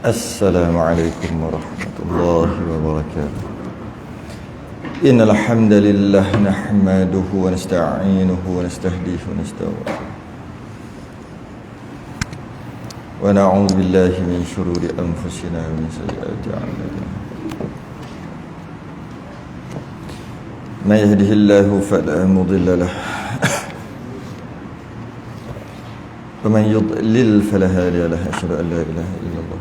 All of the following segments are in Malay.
Assalamualaikum warahmatullahi wabarakatuh. Innal hamdalillah nahmaduhu wa nasta'inuhu wa nastahdihi wa nastaghfiruh. Wa na'udzu billahi min shururi anfusina wa min sayyiati a'malina. Man yahdihillahu fala mudilla lahu wa man yudlil fala hadiya lahu. Asyhadu an la ilaha illallah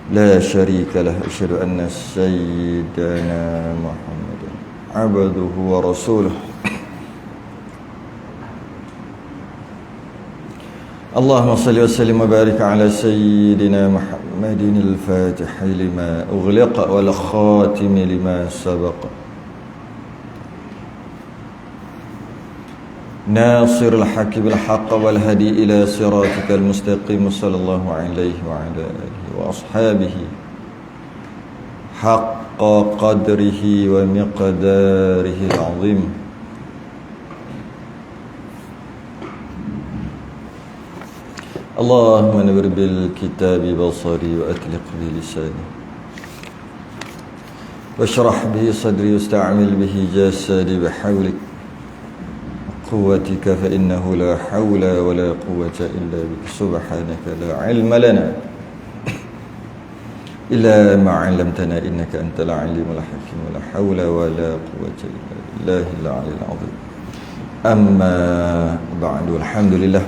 لا شريك له أشهد أن سيدنا محمدا عبده ورسوله اللهم صل وسلم وبارك على سيدنا محمد الفاتح لما أغلق والخاتم لما سبق ناصر الحق بالحق والهدي إلى صراطك المستقيم صلى الله عليه وعلى آله وأصحابه حق قدره ومقداره العظيم اللهم نور بالكتاب بصري وأطلق بلساني واشرح به صدري واستعمل به جسدي بحولك قوتك فإنه لا حول ولا قوة إلا بك سبحانك لا علم لنا إلا ما علمتنا إنك أنت العليم الحكيم ولا حول ولا قوة إلا بالله العلي العظيم أما بعد الحمد لله.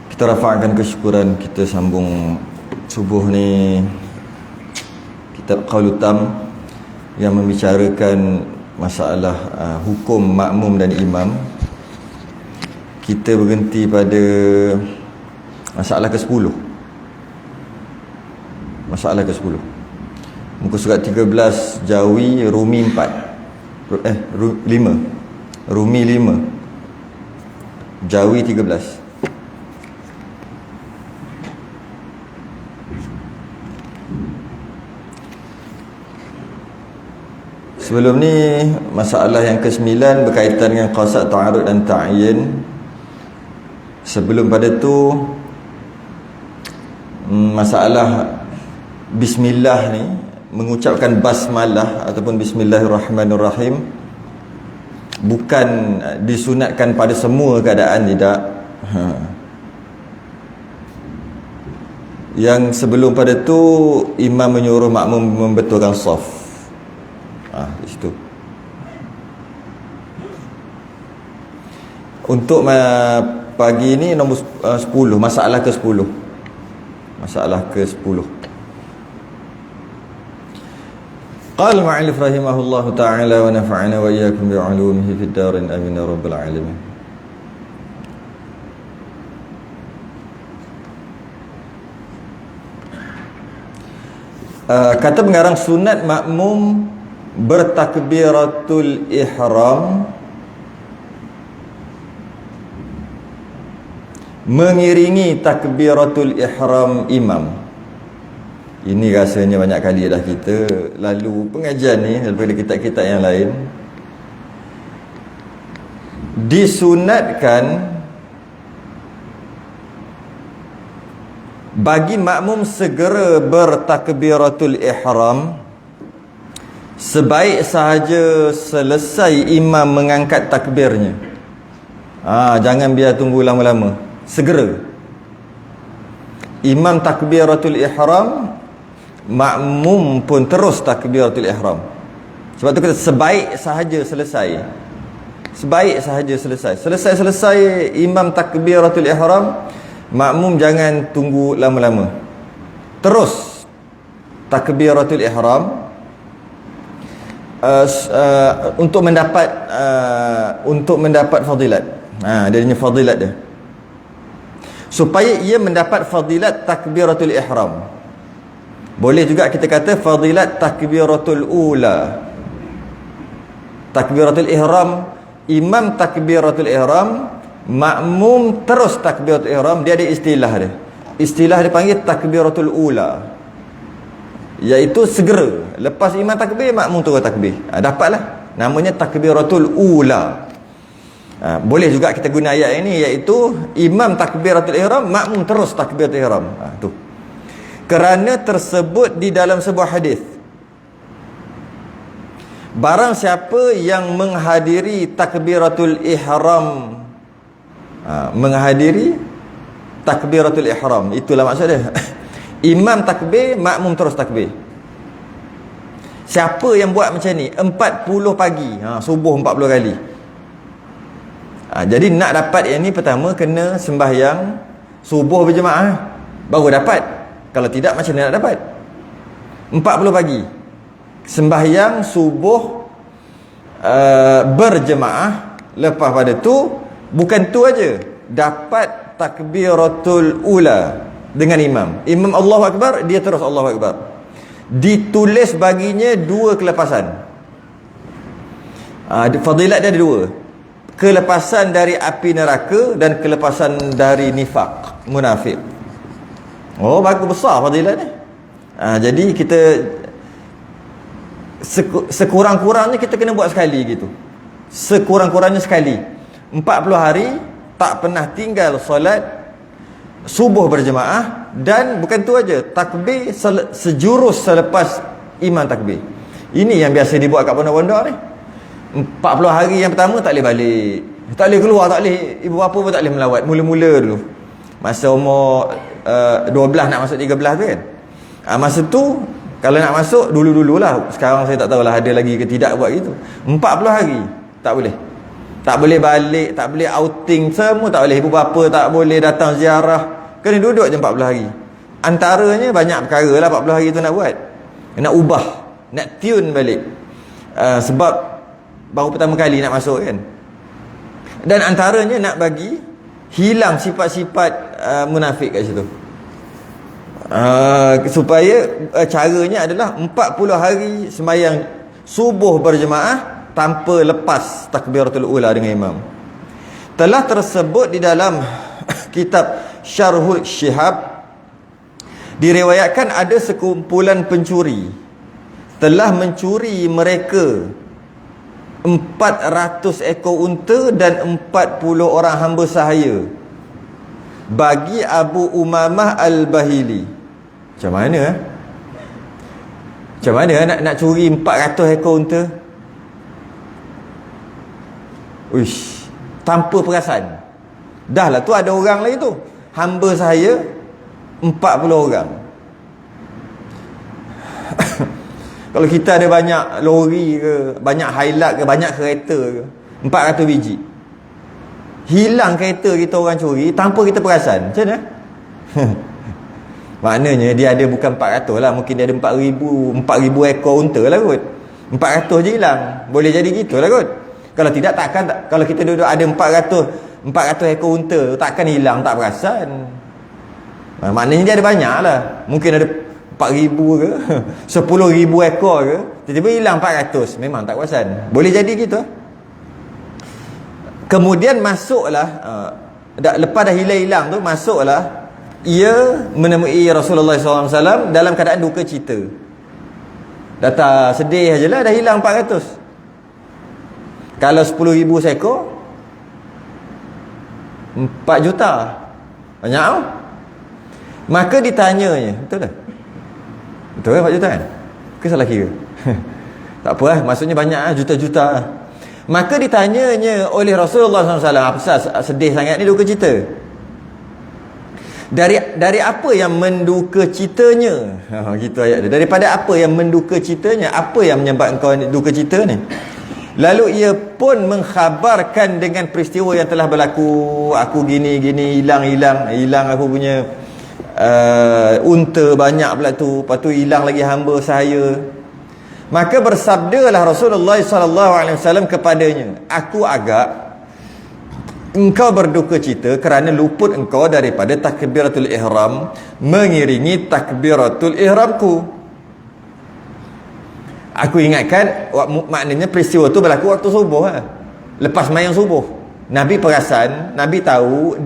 Kita rafa'kan kesyukuran, kita sambung subuh ni kitab Qaulul Tam yang membicarakan masalah hukum makmum dan imam. Kita berhenti pada masalah ke-10. Masalah ke-10. Muka surat 13 Jawi Rumi 4. 5. Rumi 5. Jawi 13. Sebelum ni masalah yang ke-9 berkaitan dengan qasad, ta'arud dan ta'yin. Sebelum pada tu masalah bismillah ni, mengucapkan basmalah ataupun bismillahirrahmanirrahim bukan disunatkan pada semua keadaan, tidak. Yang sebelum pada tu imam menyuruh makmum membetulkan saf. Di situ. Untuk pagi ni nombor 10, masalah ke-10. Masalah ke-10. Qala al-mu'allif rahimahullahu ta'ala wa nafa'ana wa iyyakum bi'ulumihi fid darin amin ya rabbal alamin. Kata pengarang, sunat makmum bertakbiratul ihram mengiringi takbiratul ihram imam. Ini rasanya banyak kali dah kita lalu pengajian ni daripada kitab-kitab yang lain. Disunatkan bagi makmum segera bertakbiratul ihram sebaik sahaja selesai imam mengangkat takbirnya. Jangan biar tunggu lama-lama. Segera imam takbiratul ihram, makmum pun terus takbiratul ihram. Sebab tu kata sebaik sahaja selesai. Sebaik sahaja selesai. Selesai imam takbiratul ihram, makmum jangan tunggu lama-lama. Terus takbiratul ihram untuk mendapat fadilat. Dia punya fadilat dia. Supaya ia mendapat fadilat takbiratul ihram. Boleh juga kita kata fadilat takbiratul ula. Takbiratul ihram, imam takbiratul ihram, makmum terus takbiratul ihram. Dia ada istilah dia. Istilah dia panggil takbiratul ula. iaitu segera lepas imam takbir makmum terus takbir. Dapatlah namanya takbiratul ula. Boleh juga kita guna ayat ini, iaitu imam takbiratul ihram, makmum terus takbiratul ihram. Tu. Kerana tersebut di dalam sebuah hadis, barang siapa yang menghadiri takbiratul ihram, menghadiri takbiratul ihram, itulah maksudnya. Imam takbir, makmum terus takbir. Siapa yang buat macam ni 40 pagi, subuh 40 kali. Jadi nak dapat yang ni, pertama kena sembahyang subuh berjemaah baru dapat. Kalau tidak, macam mana nak dapat? 40 pagi sembahyang subuh berjemaah. Lepas pada tu, bukan tu aja, dapat takbiratul ula dengan imam. Imam Allahu Akbar, dia terus Allahu Akbar. Ditulis baginya 2 kelepasan. Fadilat dia ada 2. Kelepasan dari api neraka dan kelepasan dari nifaq, munafik. Bagus besar fadilat ni. Jadi kita sekurang-kurangnya kita kena buat sekali gitu. Sekurang-kurangnya sekali. 40 hari tak pernah tinggal solat subuh berjemaah. Dan bukan tu aja, takbir sejurus selepas imam takbir. Ini yang biasa dibuat kat pondok-pondok ni. 40 hari yang pertama tak boleh balik, tak boleh keluar, tak boleh, ibu bapa pun tak boleh melawat. Mula-mula dulu masa umur 12 nak masuk 13 tu kan. Masa tu kalau nak masuk dulu-dululah. Sekarang saya tak tahulah ada lagi ke tidak buat gitu. 40 hari tak boleh. Tak boleh balik, tak boleh outing, semua tak boleh. Ibu bapa tak boleh datang ziarah. Kena duduk je 40 hari. Antaranya banyak perkara lah 40 hari tu nak buat. Nak ubah, nak tune balik. Sebab baru pertama kali nak masuk kan. Dan antaranya nak bagi hilang sifat-sifat munafik kat situ. Supaya caranya adalah 40 hari sembahyang subuh berjemaah tanpa lepas takbiratul ula dengan imam. Telah tersebut di dalam kitab Syarhul Shihab, diriwayatkan ada sekumpulan pencuri telah mencuri mereka 400 ekor unta dan 40 orang hamba sahaya bagi Abu Umamah Al-Bahili. Macam mana Macam mana nak curi 400 ekor unta? Uish, tanpa perasan. Dah lah tu ada orang lagi tu, hamba saya 40 orang. Kalau kita ada banyak lori ke, banyak highlight ke, banyak kereta ke, 400 biji, hilang kereta kita orang curi tanpa kita perasan, macam mana? Maknanya dia ada bukan 400 lah, mungkin dia ada 4,000 ekor unta lah kot. 400 je hilang. Boleh jadi gitu lah kot. Kalau tidak, takkan, kalau kita duduk ada 400 ekor unta, takkan hilang tak perasan. Maknanya dia ada banyak lah. Mungkin ada 4,000 ke 10,000 ekor ke, tiba-tiba hilang 400, memang tak perasan. Boleh jadi gitu. Kemudian masuklah lepas dah hilang tu, masuklah ia menemui Rasulullah SAW dalam keadaan duka cita. Datang sedih aje lah, dah hilang 400. Kalau 10,000 seekor, 4 juta, banyak tau. Maka ditanyanya, betul tak? Betul kan 4 juta kan? Ke salah kira? Tak apa lah, maksudnya banyak lah, juta-juta lah. Maka ditanyanya oleh Rasulullah SAW, apa sedih sangat ni, duka cita? Dari apa yang menduka citanya? Gitu ayat dia. Daripada apa yang menduka citanya? Apa yang menyebabkan kau duka cita ni? Lalu ia pun mengkhabarkan dengan peristiwa yang telah berlaku. Aku gini hilang aku punya unta banyak pula tu, lepas tu hilang lagi hamba saya. Maka bersabdalah Rasulullah SAW kepadanya, aku agak engkau berduka cita kerana luput engkau daripada takbiratul ihram mengiringi takbiratul ihramku. Aku ingatkan, maknanya peristiwa tu berlaku waktu subuh lah. Lepas mayang subuh, Nabi perasan, Nabi tahu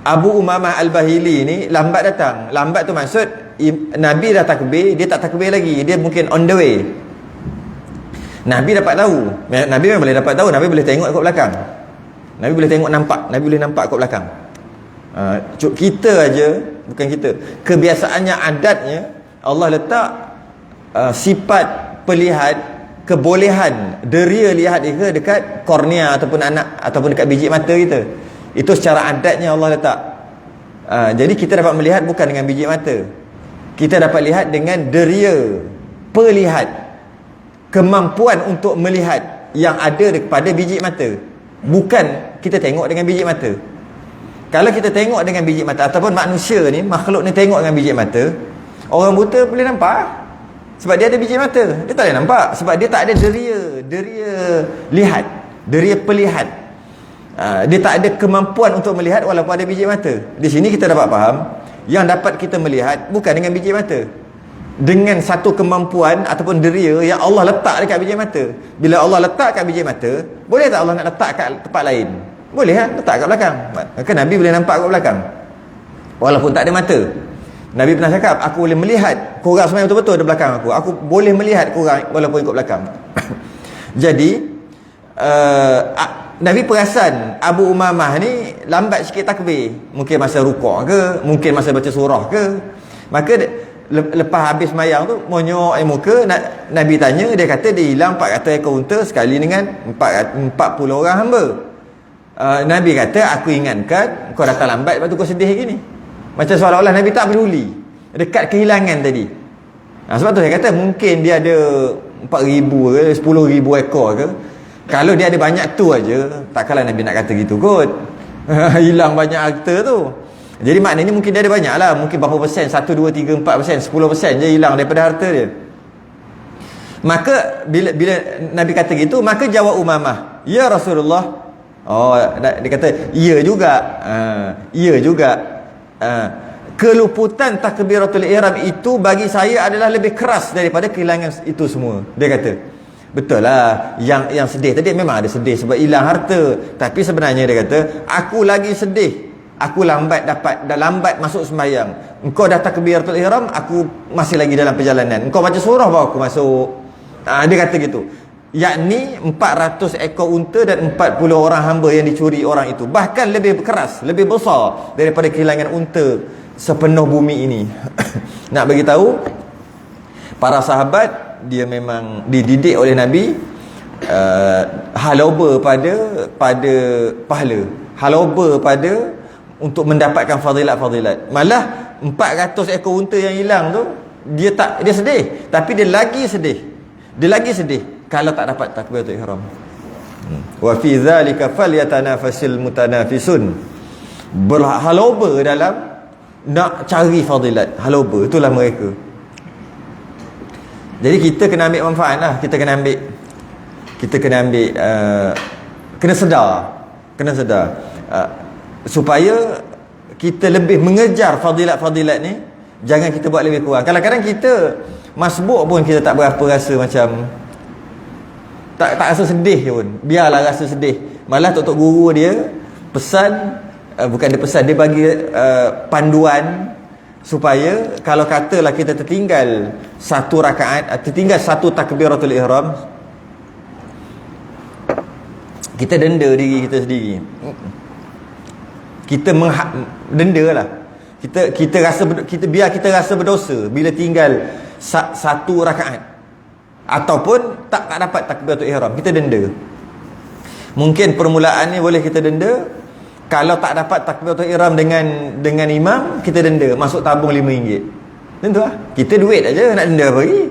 Abu Umamah Al-Bahili ni lambat datang. Lambat tu maksud Nabi dah takbir, dia tak takbir lagi, dia mungkin on the way. Nabi dapat tahu. Nabi memang boleh dapat tahu. Nabi boleh tengok kat belakang. Nabi boleh tengok nampak. Nabi boleh nampak kat belakang. Kita aja, bukan kita, kebiasaannya, adatnya Allah letak sifat pelihat, kebolehan deria lihat dia dekat kornea ataupun anak ataupun dekat biji mata kita. Itu secara adatnya Allah letak. Jadi kita dapat melihat bukan dengan biji mata. Kita dapat lihat dengan deria pelihat, kemampuan untuk melihat yang ada pada biji mata. Bukan kita tengok dengan biji mata. Kalau kita tengok dengan biji mata, ataupun manusia ni, makhluk ni tengok dengan biji mata, orang buta boleh nampak. Sebab dia ada biji mata. Dia tak boleh nampak. Sebab dia tak ada deria lihat, deria pelihat. Dia tak ada kemampuan untuk melihat walaupun ada biji mata. Di sini kita dapat faham, yang dapat kita melihat bukan dengan biji mata, dengan satu kemampuan ataupun deria yang Allah letak dekat biji mata. Bila Allah letak kat biji mata, boleh tak Allah nak letak kat tempat lain? Boleh kan? Letak kat belakang. Maka Nabi boleh nampak kat belakang walaupun tak ada mata. Nabi pernah cakap, aku boleh melihat korang sebenarnya betul-betul di belakang aku. Aku boleh melihat korang walaupun ikut belakang. Jadi Nabi perasan Abu Umamah ni lambat sikit takbir. Mungkin masa rukuk ke, mungkin masa baca surah ke. Maka lepas habis mayang tu monyok muka, Nabi tanya, dia kata dia hilang 400 ekor unta sekali dengan 40 orang hamba. Nabi kata, aku ingatkan kau datang lambat, lepas tu kau sedih gini. Macam seolah-olah Nabi tak peduli dekat kehilangan tadi. Sebab tu saya kata mungkin dia ada 4,000 ke 10,000 ekor ke. Kalau dia ada banyak tu aja, takkanlah Nabi nak kata gitu kot. Hilang banyak harta tu. Jadi maknanya mungkin dia ada banyak lah. Mungkin berapa persen, 1, 2, 3, 4%, 10% je hilang daripada harta dia. Maka bila Nabi kata gitu, maka jawab Umamah, ya Rasulullah. Dia kata, iya juga. Iya juga. Keluputan takbiratul ihram itu bagi saya adalah lebih keras daripada kehilangan itu semua. Dia kata, betul lah, yang sedih tadi memang ada sedih sebab hilang harta. Tapi sebenarnya dia kata, aku lagi sedih, aku dah lambat masuk sembahyang. Engkau dah takbiratul ihram, aku masih lagi dalam perjalanan. Engkau baca surah baru aku masuk. Dia kata gitu. Yakni 400 ekor unta dan 40 orang hamba yang dicuri orang itu. Bahkan lebih keras, lebih besar daripada kehilangan unta sepenuh bumi ini. Nak bagi tahu, para sahabat dia memang dididik oleh Nabi haloba pada pahala, haloba pada untuk mendapatkan fadilat-fadilat. Malah 400 ekor unta yang hilang tu, dia sedih, tapi dia lagi sedih kalau tak dapat takbiratul ihram. Wa fi dzalika falyatanafasil mutanafisun. Berhaloba dalam nak cari fadilat, haloba itulah mereka. Jadi kita kena ambil manfaat lah. Kita kena ambil kena sedar supaya kita lebih mengejar fadilat-fadilat ni. Jangan kita buat lebih kurang. Kadang-kadang kita masbuk pun kita tak berapa rasa macam tak rasa sedih pun. Biarlah rasa sedih. Malah tok guru dia pesan, bukan dia pesan, dia bagi panduan supaya kalau katalah kita tertinggal satu rakaat, tertinggal satu takbiratul ihram, kita denda diri kita sendiri. Kita denda lah. Biar kita rasa berdosa bila tinggal satu rakaat ataupun tak dapat takbiratul ihram, kita denda. Mungkin permulaan ni boleh kita denda. Kalau tak dapat takbiratul ihram dengan imam, kita denda, masuk tabung RM5. Tentu lah. Kita duit aja nak denda apa lagi?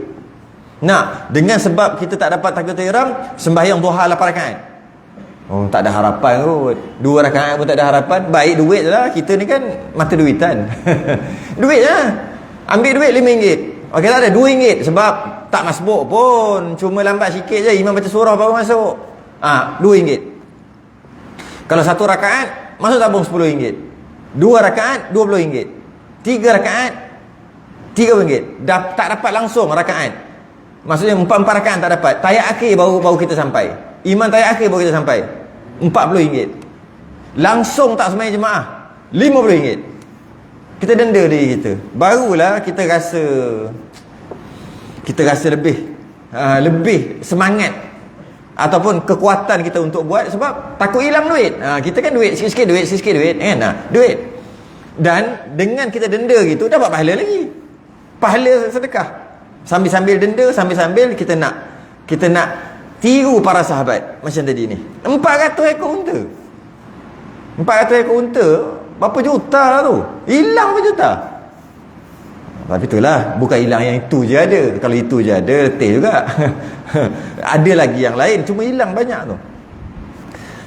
Nak dengan sebab kita tak dapat takbiratul ihram, sembahyang duha 8 rakaat. Tak ada harapan kot. 2 rakaat pun tak ada harapan. Baik duit je lah. Kita ni kan mata duitan. Duit je. Ambil duit RM5. Okey tak ada RM2 sebab tak masbuk pun, cuma lambat sikit je, imam baca surah baru masuk. RM2. Kalau 1 rakaat masuk tabung RM10. 2 rakaat RM20. 3 rakaat RM3. Tak dapat langsung rakaat. Maksudnya 4 rakaat tak dapat. Tayat akhir baru kita sampai. Imam tayat akhir baru kita sampai. RM40. Langsung tak sembahyang jemaah, RM50. Kita denda diri kita. Barulah kita rasa lebih lebih semangat ataupun kekuatan kita untuk buat, sebab takut hilang duit. Kita kan duit sikit-sikit duit kan, duit. Dan dengan kita denda gitu dapat pahala lagi, pahala sedekah. Sambil-sambil denda, sambil-sambil kita nak tiru para sahabat macam tadi ni. 400 ekor unta, 400 ekor unta berapa juta lah tu, hilang berapa juta. Tapi itulah, bukan hilang yang itu je ada. Kalau itu je ada, letih juga. Ada lagi yang lain, cuma hilang banyak tu.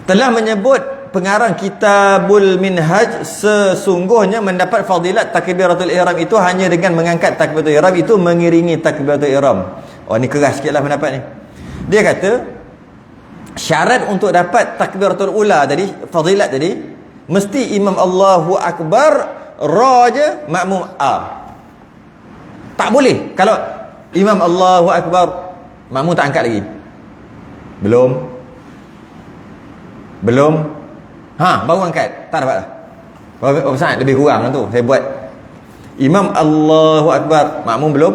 Telah menyebut pengarang Kitabul Minhaj, sesungguhnya mendapat fadilat takbiratul ihram itu hanya dengan mengangkat takbiratul ihram itu mengiringi takbiratul ihram. Oh, ni keras sikitlah pendapat ni. Dia kata syarat untuk dapat takbiratul ula tadi, fadilat tadi, mesti imam Allahu Akbar ra je, makmum a. Tak boleh kalau imam Allahu Akbar, makmum tak angkat lagi. Belum. Baru angkat, tak dapat lah. Berapa saat lebih kurang lah tu saya buat. Imam Allahu Akbar, makmum belum.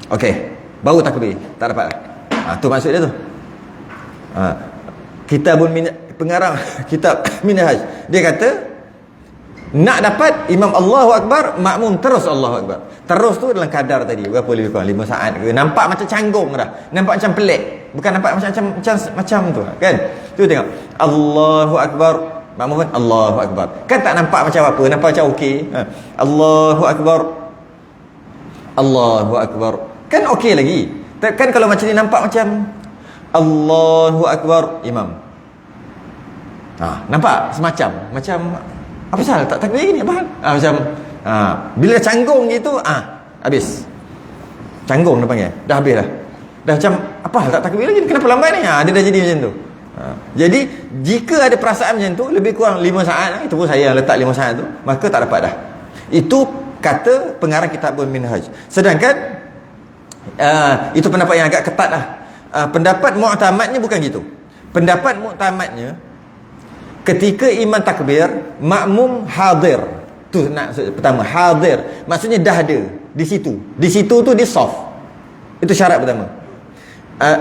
Okey, baru takbir, tak dapat lah. Tu maksud dia tu. Pengarang kitab Minhaj, dia kata nak dapat imam Allahu Akbar, makmum terus Allahu Akbar. Terus tu dalam kadar tadi berapa lebih kurang 5 saat ke. Nampak macam canggung dah, nampak macam pelik, bukan nampak macam tu kan. Tu tengok Allahu Akbar, makmum pun Allahu Akbar, kan tak nampak macam apa, nampak macam okey. Allahu Akbar, Allahu Akbar, kan okey lagi. Kan kalau macam ni nampak macam Allahu Akbar imam, nampak macam apa salah tak takbir gini apa hal? Macam bila canggung gitu, habis. Canggung dia panggil. Dah habis dah. Dah macam apa hal tak takbir lagi? Kenapa lambat ni? Dia dah jadi macam tu. Jadi jika ada perasaan macam tu lebih kurang 5 saat, itu pun saya yang letak 5 saat tu, maka tak dapat dah. Itu kata pengarang Kitabul Minhaj. Sedangkan itu pendapat yang agak ketat lah. Pendapat muktamadnya bukan gitu. Pendapat muktamadnya ketika imam takbir, makmum hadir. Tu nak pertama, hadir. Maksudnya dah ada di situ. Di situ tu dia soft. Itu syarat pertama.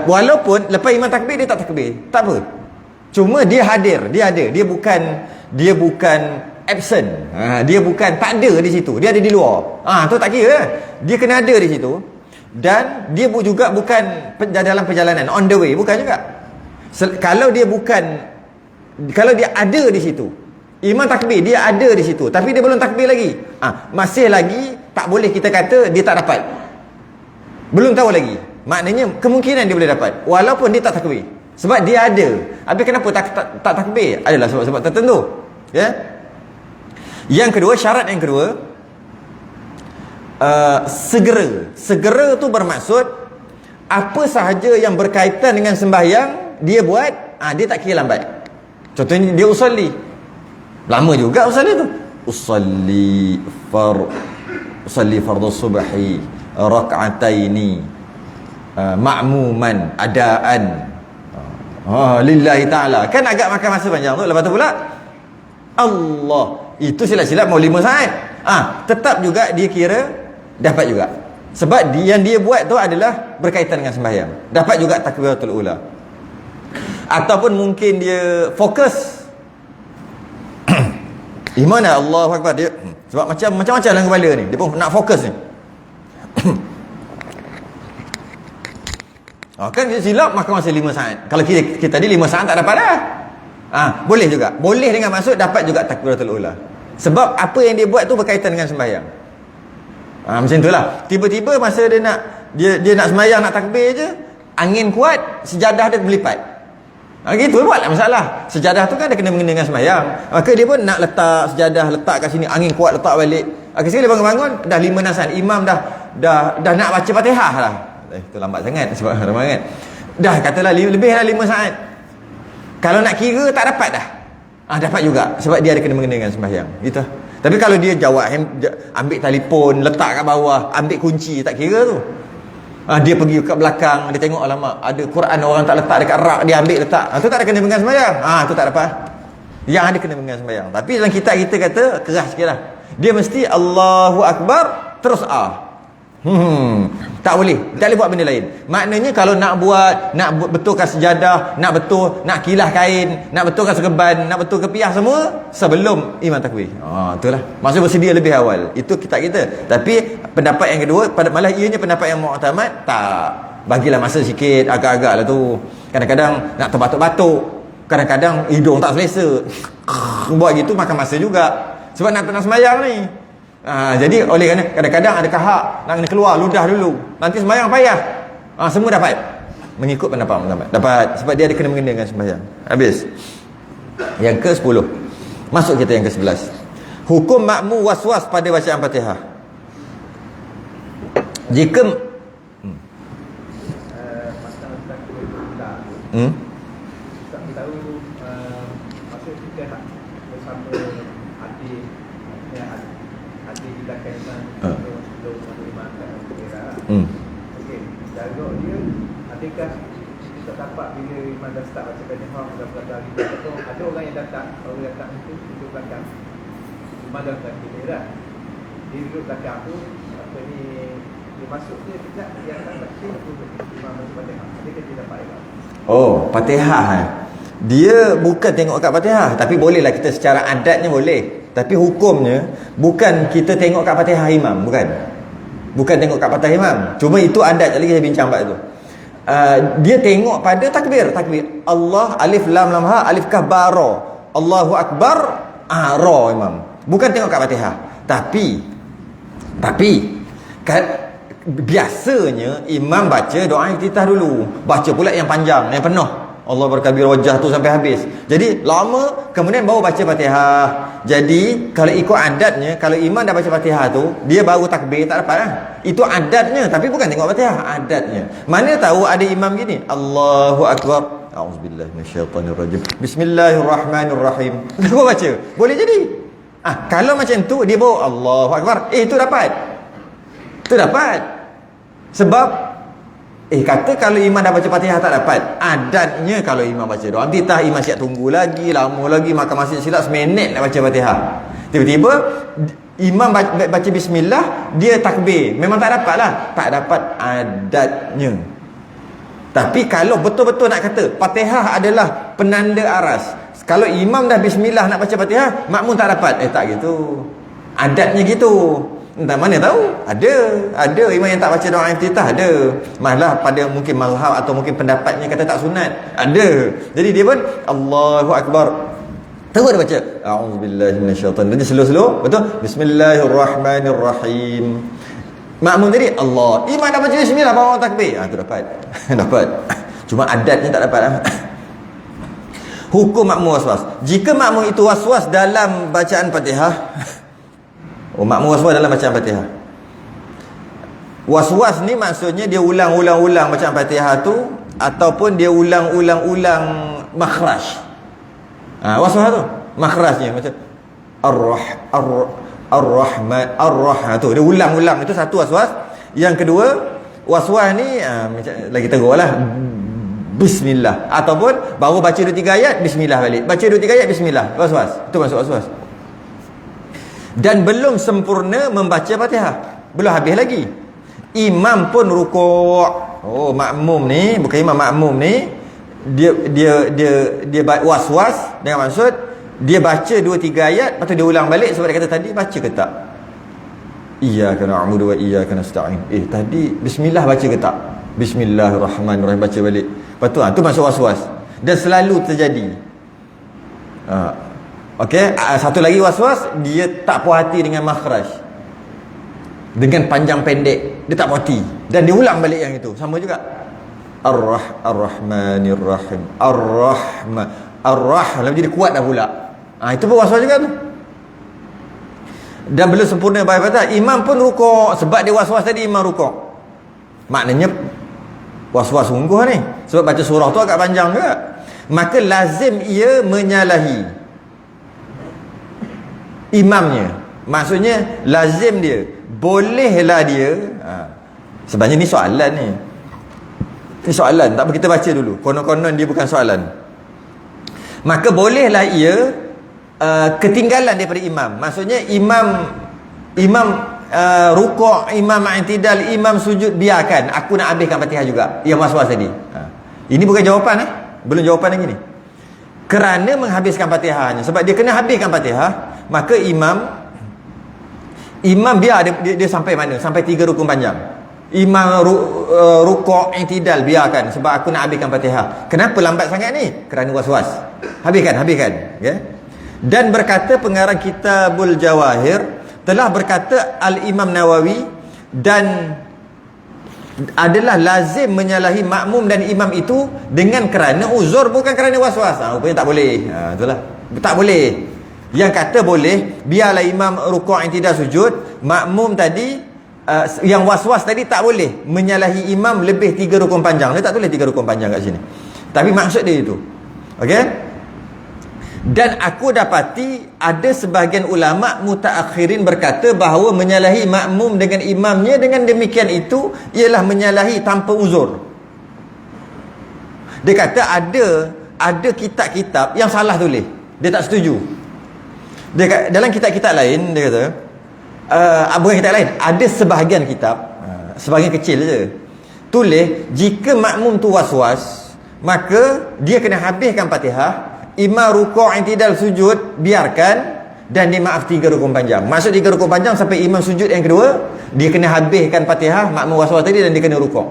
Walaupun lepas imam takbir dia tak takbir, tak apa. Cuma dia hadir, dia ada. Dia bukan absent. Dia bukan tak ada di situ. Dia ada di luar. Tu tak kira. Dia kena ada di situ. Dan dia juga bukan dalam perjalanan, on the way, bukan juga. Kalau dia ada di situ, imam takbir, dia ada di situ, tapi dia belum takbir lagi, masih lagi tak boleh kita kata dia tak dapat. Belum tahu lagi. Maknanya kemungkinan dia boleh dapat walaupun dia tak takbir, sebab dia ada. Habis kenapa tak takbir? Adalah sebab-sebab tertentu, ya. Yang kedua, syarat yang kedua, segera tu bermaksud apa sahaja yang berkaitan dengan sembahyang dia buat, dia tak kira lambat. Contohnya dia usalli, lama juga usalli tu. Usalli fardhu subhi rak'ataini ma'muman adaan lillahi ta'ala. Kan agak makan masa panjang tu. Lepas tu pula Allah, itu silap-silap mau 5 saat. Tetap juga dia kira dapat juga, sebab yang dia buat tu adalah berkaitan dengan sembahyang. Dapat juga takbiratul ula. Ataupun mungkin dia fokus iman Allahu Akbar, dia sebab macam-macam dalam kepala ni, dia pun nak fokus ni. Kan dia silap makan masa 5 saat. Kalau kita tadi 5 saat tak dapat dah. Boleh juga. Boleh dengan maksud dapat juga takbiratul ula. Sebab apa yang dia buat tu berkaitan dengan sembahyang. Macam itulah. Tiba-tiba masa dia nak sembahyang, nak takbir je, angin kuat, sejadah dia melipat. Gitu buatlah masalah. Sejadah tu kan dia kena mengena dengan sembahyang. Maka dia pun nak letak sejadah, letak kat sini, angin kuat, letak balik. Sekali bangun-bangun dah 5 nasan, imam dah nak baca Fatihah lah. Itu lambat sangat sebab ramai kan. Dah katalah lebih dah 5 saat. Kalau nak kira tak dapat dah. Dapat juga sebab dia ada kena mengena dengan sembahyang. Gitu. Tapi kalau dia jawab, ambil telefon, letak kat bawah, ambil kunci, tak kira tu. Dia pergi ke belakang, dia tengok alamak ada Quran orang tak letak dekat rak, dia ambil letak. Tu tak ada kena dengan sembahyang. Tu tak dapat. Yang ada kena dengan sembahyang. Tapi dalam kitab kita kata keras sikitlah. Dia mesti Allahu Akbar terus tak boleh. Tak boleh buat benda lain. Maknanya kalau nak betulkan sejadah, nak kilah kain, nak betulkan serban, nak betulkan piah semua sebelum imam takbir. Itulah. Maksud bersedia lebih awal. Itu kitab kita. Tapi pendapat yang kedua, malah ianya pendapat yang mu'tamad, tak. Bagilah masa sikit, agak-agak lah tu. Kadang-kadang nak terbatuk-batuk, kadang-kadang hidung tak selesa. Buat gitu makan masa juga. Sebab nak sembahyang ni. Jadi oleh kerana kadang-kadang ada kahak nak kena keluar, ludah dulu, nanti sembahyang payah. Semua dapat mengikut pendapat mu'tamad. Dapat, sebab dia ada kena-mengena dengan sembahyang. Habis. Yang ke-10. Masuk kita yang ke-11. Hukum makmum was-was pada bacaan Fatihah. Jika tak tahu maksud kita bersama hati kita kaitan sebelum menerima kira. Okey, jaga dia adakah kita dapat bila imam dah start baca Fatihah dah berkali atau ada orang yang datang, orang datang itu duduk belakang imam dah kita dah. Dia duduk belakang tu apa ni dia masuk dia kejap yang tak baca imam baca Fatihah. Adakah dia dapat imam? Fatihah dia bukan tengok kat Fatihah, tapi bolehlah kita secara adatnya boleh. Tapi hukumnya bukan kita tengok kat Fatihah imam, bukan tengok kat Fatihah imam. Cuma itu adat, lagi saya bincang kat itu. Dia tengok pada takbir. Allah, alif lam lam ha, alif kaf ba ra. Allahu akbar, ra imam. Bukan tengok kat Fatihah. Tapi biasanya imam baca doa iftitah dulu, baca pula yang panjang, yang penuh, Allah berkabir wajah tu sampai habis. Jadi lama, kemudian baru baca Fatihah. Jadi kalau ikut adatnya, kalau imam dah baca Fatihah tu, dia baru takbir, tak dapat lah. Itu adatnya, tapi bukan tengok Fatihah, adatnya. Mana tahu ada imam gini, Allahu akbar, a'udzubillahi minasyaitanirrajim, bismillahirrahmanirrahim, dia baca, boleh jadi. Kalau macam tu dia bawa Allahu akbar, itu dapat. Sebab kata kalau imam dah baca Fatihah tak dapat. Adatnya kalau imam baca doa iftitah, imam siap tunggu lagi, lama lagi, makan masa silap seminit nak baca Fatihah. Tiba-tiba imam baca bismillah, dia takbir. Memang tak dapat lah. Tak dapat adatnya. Tapi kalau betul-betul nak kata Fatihah adalah penanda aras, kalau imam dah bismillah nak baca Fatihah, makmum tak dapat. Tak gitu. Adatnya gitu. Entah mana tahu, ada imam yang tak baca doa iftitah, ada. Malah pada mungkin mazhab atau mungkin pendapatnya kata tak sunat, ada. Jadi dia pun Allahu akbar, terus dia baca a'udzubillahi minasyaitanir rajim, slow-slow, betul, bismillahirrahmanirrahim. Makmum tadi Allah, imam dah baca bismillah bawa takbir, tu dapat. Dapat. Cuma adatnya tak dapat lah. Hukum makmum waswas. Jika makmum itu waswas dalam bacaan Fatihah, makmum waswas dalam bacaan Fatihah. Was-was ni maksudnya dia ulang-ulang bacaan Fatihah tu, ataupun dia ulang-ulang makhraj. Was-was tu makhrajnya macam Ar-Rahman, Ar-Rah, tu dia ulang-ulang, itu satu was-was. Yang kedua, was-was ni macam lagi teruklah, bismillah, ataupun baru baca 2-3 ayat bismillah balik, baca 2-3 ayat bismillah, was-was. Itu masuk was-was. Dan belum sempurna membaca Fatihah, belum habis lagi, imam pun rukuk. Makmum ni, bukan imam, makmum ni dia was-was dengan maksud dia baca 2-3 ayat, lepas tu dia ulang balik sebab dia kata tadi baca ke tak, iyyaka na'budu wa iyyaka nasta'in, tadi bismillah baca ke tak, bismillahirrahmanirrahim, baca balik. Lepas tu tu masuk was-was, dan selalu terjadi. Okey, satu lagi was-was, dia tak puas hati dengan makhraj, dengan panjang pendek, dia tak puas hati dan dia ulang balik yang itu, sama juga. Ar-Rahmanir-Rahim, Ar-Rahman, Ar-Rah, lebih jadi kuat dah pula. Itu pun was-was juga tu. Dan belum sempurna baca Fatihah, imam pun rukuk. Sebab dia was-was tadi, imam rukuk, maknanya was-was sungguh ni. Sebab baca surah tu agak panjang juga. Maka lazim ia menyalahi imamnya. Maksudnya lazim dia, bolehlah dia. Sebenarnya ni soalan ni. Ini soalan, tak apa kita baca dulu. Konon-konon dia bukan soalan. Maka bolehlah ia ketinggalan daripada imam. Maksudnya imam rukuk, imam i'tidal, imam sujud, biarkan, aku nak habiskan Fatihah juga. Yang was-was tadi. Ini bukan jawapan belum jawapan lagi ni. Kerana menghabiskan Fatihahnya, sebab dia kena habiskan Fatihah, maka imam biar dia sampai mana? Sampai 3 rukun panjang. Imam rukuk i'tidal, biarkan, sebab aku nak habiskan Fatihah. Kenapa lambat sangat ni? Kerana was-was. Habiskan, okay? Dan berkata pengarang Kitabul Jawahir, telah berkata Al-Imam Nawawi, dan adalah lazim menyalahi makmum dan imam itu dengan kerana uzur, bukan kerana was-was. Rupanya tak boleh. Itulah. Tak boleh. Yang kata boleh, biarlah imam rukuk i'tidal sujud, makmum tadi yang was-was tadi tak boleh menyalahi imam lebih 3 rukun panjang. Dia tak tulis 3 rukun panjang kat sini, tapi maksud dia itu. Okey. Dan aku dapati ada sebahagian ulama mutaakhirin berkata bahawa menyalahi makmum dengan imamnya dengan demikian itu ialah menyalahi tanpa uzur. Dia kata ada kitab-kitab yang salah tulis. Dia tak setuju. Dia dalam kitab-kitab lain, dia kata bukan kitab lain, ada sebahagian kitab, sebahagian kecil je, tulis jika makmum tu was-was, maka dia kena habiskan Fatihah, imam rukuk i'tidal sujud, biarkan, dan dia maaf 3 rukun panjang. Maksud 3 rukun panjang sampai imam sujud yang kedua, dia kena habiskan Fatihah, makmum was-was tadi, dan dia kena rukuk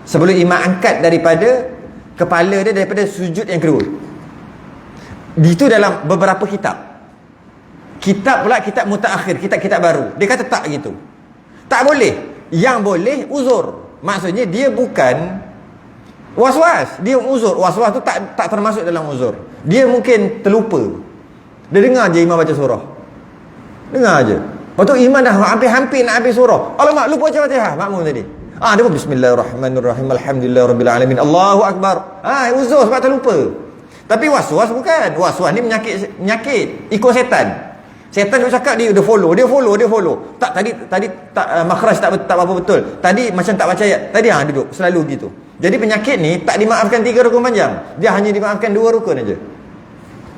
sebelum imam angkat daripada kepala dia daripada sujud yang kedua. Itu dalam beberapa kitab. Kitab pula kitab mutaakhir, kitab-kitab baru, dia kata tak gitu. Tak boleh. Yang boleh uzur. Maksudnya dia bukan was-was, dia uzur. Was-was tu tak termasuk dalam uzur. Dia mungkin terlupa. Dia dengar je imam baca surah. Dengar je. Lepas tu imam dah hampir-hampir nak habis surah. Alamak, lupa baca Fatihah makmum tadi. Dia pun bismillahirrahmanirrahim, alhamdulillahirabbil alamin, Allahu akbar. Uzur sebab terlupa. Tapi was-was bukan. Was-was ni penyakit ikut setan. Setan dia cakap, dia follow. Tak, tadi tak makhraj tak apa betul. Tadi macam tak baca ayat. Tadi duduk selalu gitu. Jadi penyakit ni tak dimaafkan 3 rukun panjang. Dia hanya dimaafkan 2 rukun aja.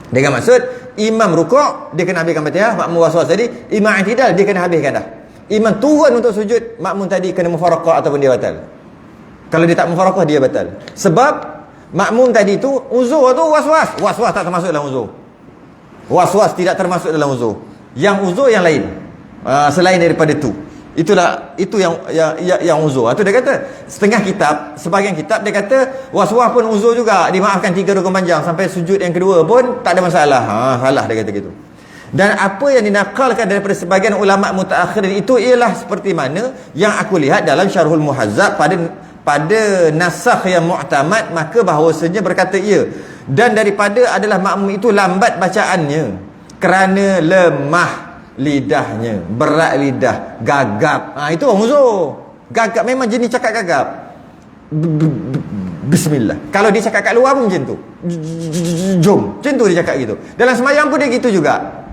Dengan maksud imam rukuk dia kena habiskan Fatihah, makmum was-was tadi, imam i'tidal dia kena habiskan dah. Imam turun untuk sujud, makmum tadi kena mufaraqah ataupun dia batal. Kalau dia tak mufaraqah, dia batal. Sebab makmum tadi tu uzur tu was-was. Was-was tak termasuk dalam uzur. Was-was tidak termasuk dalam uzur. Yang uzur yang lain, selain daripada itu. Itu yang uzur. Itu dia kata sebahagian kitab dia kata was-was pun uzur juga, dimaafkan 3 rukun panjang sampai sujud yang kedua pun tak ada masalah. Salah dia kata gitu. Dan apa yang dinakalkan daripada sebahagian ulama mutaakhirin itu ialah seperti mana yang aku lihat dalam Syarhul Muhazzab pada nasakh yang mu'tamad, maka bahawasanya berkata ia, dan daripada adalah makmum itu lambat bacaannya kerana lemah lidahnya, berat lidah, gagap. Itu orang uzur. Gagap memang jenis cakap gagap. Bismillah. Kalau dia cakap kat luar pun macam tu. Jom. Macam tu dia cakap gitu. Dalam sembahyang pun dia gitu juga.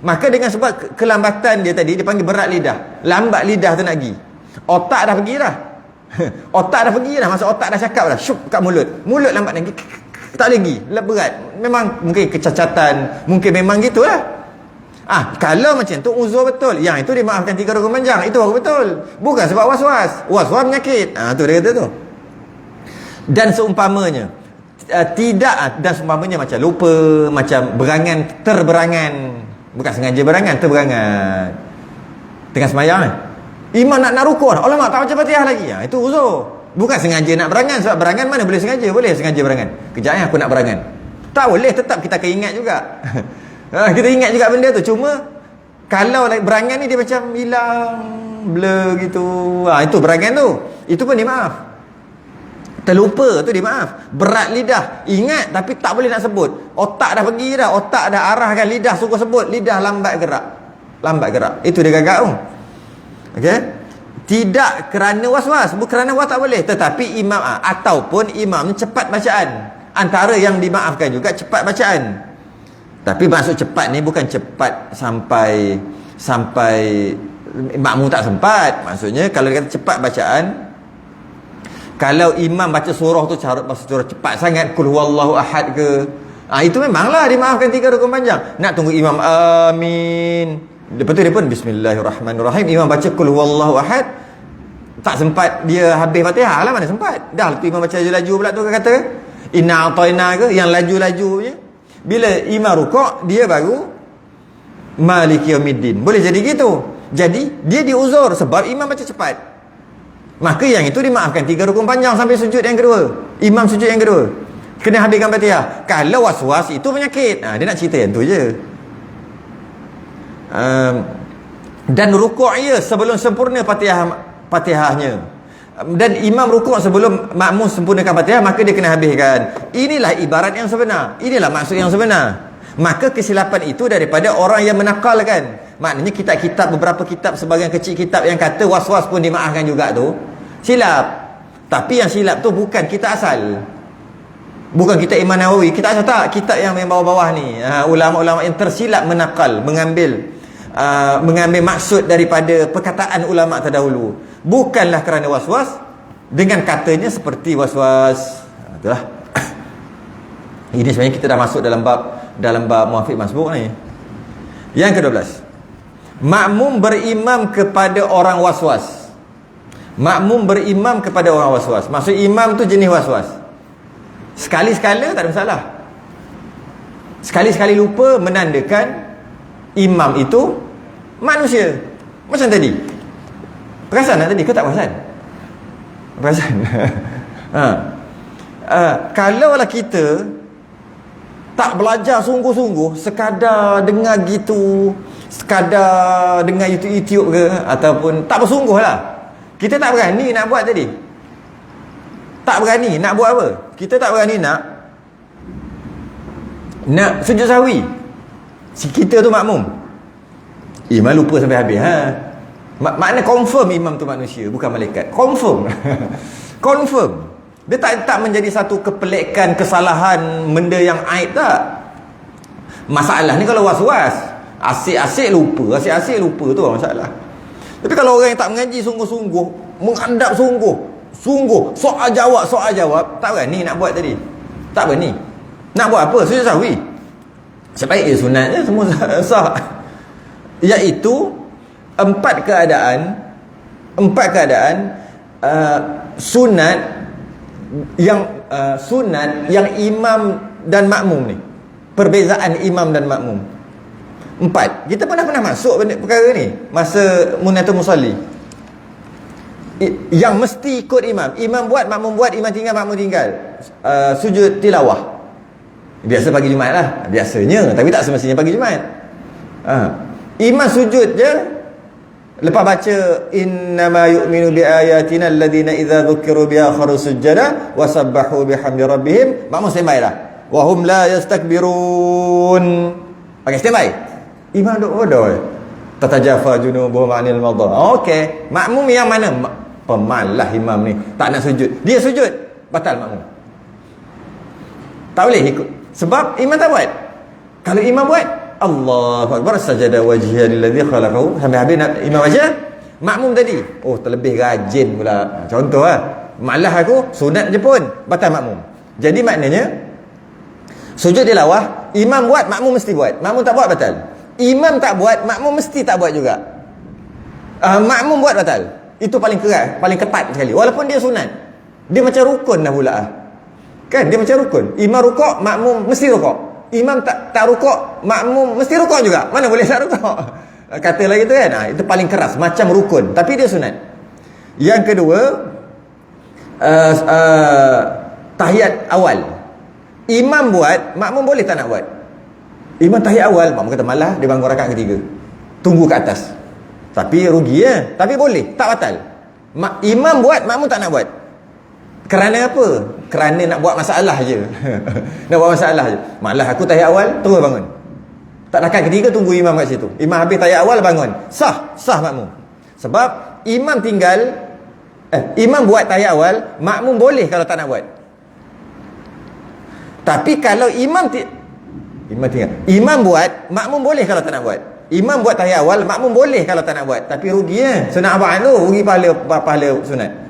Maka dengan sebab kelambatan dia tadi, dia panggil berat lidah. Lambat lidah tu nak pergi. Otak dah pergi dah. Otak dah pergi dah. Masa otak dah cakap dah. Syuk kat mulut. Mulut lambat lagi. Tak lagi. Berat. Memang mungkin kecacatan. Mungkin memang gitulah. Kalau macam tu uzur betul. Yang itu dimaafkan 3 rukun panjang. Itu baru betul. Bukan sebab was-was. Was-was penyakit. Tu dia kata tu. Dan seumpamanya dan seumpamanya macam lupa, macam terberangan. Bukan sengaja berangan, terberangan. Tengah sembahyang imam nak rukuk, alamak tak baca Fatihah lagi. Itu uzur. Bukan sengaja nak berangan. Sebab berangan mana boleh sengaja? Boleh sengaja berangan. Kejap aku nak berangan. Tak boleh, tetap kita akan ingat juga. Kita ingat juga benda tu. Cuma kalau berangan ni dia macam hilang, blur gitu. Itu berangan tu. Itu pun dimaaf. Terlupa tu dimaaf. Berat lidah, ingat tapi tak boleh nak sebut. Otak dah pergi dah. Otak dah arahkan lidah suruh sebut. Lidah lambat gerak. Itu dia gagak tu. Okey? Tidak kerana was-was. Bukan kerana was tak boleh. Tetapi imam ataupun imam cepat bacaan. Antara yang dimaafkan juga cepat bacaan. Tapi maksud cepat ni bukan cepat sampai makmum tak sempat. Maksudnya kalau dia kata cepat bacaan, kalau imam baca surah tu cara baca surah cepat sangat, kul huwallahu ahad ke, itu memanglah dimaafkan 3 rukun panjang. Nak tunggu imam amin, Lepas tu dia pun bismillahirrahmanirrahim, imam baca qul huwallahu ahad. Tak sempat dia habis Fatihah lah, mana sempat. Dah tu imam baca laju-laju pula tu kata inna a'tayna ke, yang laju-laju punya. Bila imam rukuk, dia baru maliki yaumiddin. Boleh jadi gitu. Jadi dia diuzur sebab imam baca cepat. Maka yang itu dimaafkan 3 rukun panjang sampai sujud yang kedua. Imam sujud yang kedua, kena habiskan Fatihah. Kalau was-was itu penyakit, dia nak cerita yang tu je. Dan rukuk ia sebelum sempurna Fatihahnya. Dan imam rukuk sebelum makmum sempurnakan Fatihah, maka dia kena habiskan. Inilah ibarat yang sebenar. Inilah maksud yang sebenar. Maka kesilapan itu daripada orang yang menakalkan. Maknanya kitab-kitab, beberapa kitab, sebagian kecil kitab yang kata was-was pun dimaafkan juga tu silap. Tapi yang silap tu bukan kita asal, bukan kita Imam Nawawi, kita asal tak, kitab yang bawah-bawah ni. Ulama-ulama yang tersilap menakal, mengambil maksud daripada perkataan ulama terdahulu, bukanlah kerana was-was dengan katanya seperti was-was. Itulah. Ini sebenarnya kita dah masuk dalam bab muafiq masbuk ni. Yang ke-12, makmum berimam kepada orang was-was. Makmum berimam kepada orang was-was. Maksud imam tu jenis was-was. Sekali-sekala tak ada masalah. Sekali-sekali lupa menandakan imam itu manusia. Macam tadi. Perasan tak tadi? Kau tak perasan? Perasan? Kalaulah kita tak belajar sungguh-sungguh, sekadar dengar gitu, sekadar dengar YouTube ke, ataupun tak bersungguh lah, kita tak berani nak buat tadi. Tak berani nak buat apa? Kita tak berani nak sujud sahwi. Si kita tu makmum, imam lupa sampai habis. Makna confirm imam tu manusia, bukan malaikat. Confirm. Confirm. Dia tak menjadi satu kepelekan, kesalahan, benda yang aib, tak. Masalah ni kalau was-was, asyik-asyik lupa tu lah masalah. Tapi kalau orang yang tak mengaji sungguh-sungguh, menghadap sungguh, soal jawab, tak berani nak buat tadi. Tak berani. Nak buat apa? Sujud sahwi. Sebaik sunat je, semua sah. Iaitu empat keadaan sunat yang imam dan makmum ni. Perbezaan imam dan makmum. 4. Kita pernah masuk perkara ni masa Munatul Musalli. Yang mesti ikut imam. Imam buat, makmum buat, imam tinggal, makmum tinggal. Sujud tilawah. Biasa pagi Jumaat lah. Biasanya, tapi tak semestinya pagi Jumaat. Imam sujud je, lepas baca innama yu'minu bi ayatina alladhina idza dzukiru biha kharu sujada wa sabbahu bihamdi rabbihim, makmum standby dah. Wa hum la yastakbirun. Pakai standby. Imam duk bodoh. Tatajafa junubuhum 'anil madha. Okey, makmum yang mana? Pemalas imam ni, tak nak sujud. Dia sujud, batal makmum. Tak boleh ikut. Sebab imam tak buat. Kalau imam buat, Allahu Akbar, sajada wajhiya lilladzi khalaqahu, sampai habis imam baca, makmum tadi, oh terlebih rajin pula. Contoh lah, malah aku sunat je pun batal makmum. Jadi maknanya sujud tilawah, imam buat, makmum mesti buat. Makmum tak buat, batal. Imam tak buat, makmum mesti tak buat juga. Makmum buat, batal. Itu paling keras, paling ketat sekali. Walaupun dia sunat, dia macam rukun dah pula. Kan dia macam rukun. Imam rukuk, makmum mesti rukuk. Imam tak rukuk, makmum mesti rukuk juga. Mana boleh tak rukuk? Kata lagi tu kan. Itu paling keras, macam rukun, tapi dia sunat. Yang kedua, tahiyat awal. Imam buat, makmum boleh tak nak buat? Imam tahiyat awal, makmum kata malah, dia bangun rakaat ketiga, tunggu ke atas. Tapi rugi ya. Tapi boleh, tak batal. Imam buat, makmum tak nak buat. Kerana apa? Kerana nak buat masalah je. Nak buat masalah je. Malah aku tahiyat awal, terus bangun. Tak rakaat ketiga, tunggu imam kat situ. Imam habis tahiyat awal, bangun. Sah makmum. Sebab imam imam buat tahiyat awal, makmum boleh kalau tak nak buat. Tapi kalau imam buat, makmum boleh kalau tak nak buat. Imam buat tahiyat awal, makmum boleh kalau tak nak buat. Tapi rugi ya. Sunat abang tu, rugi pahala sunat.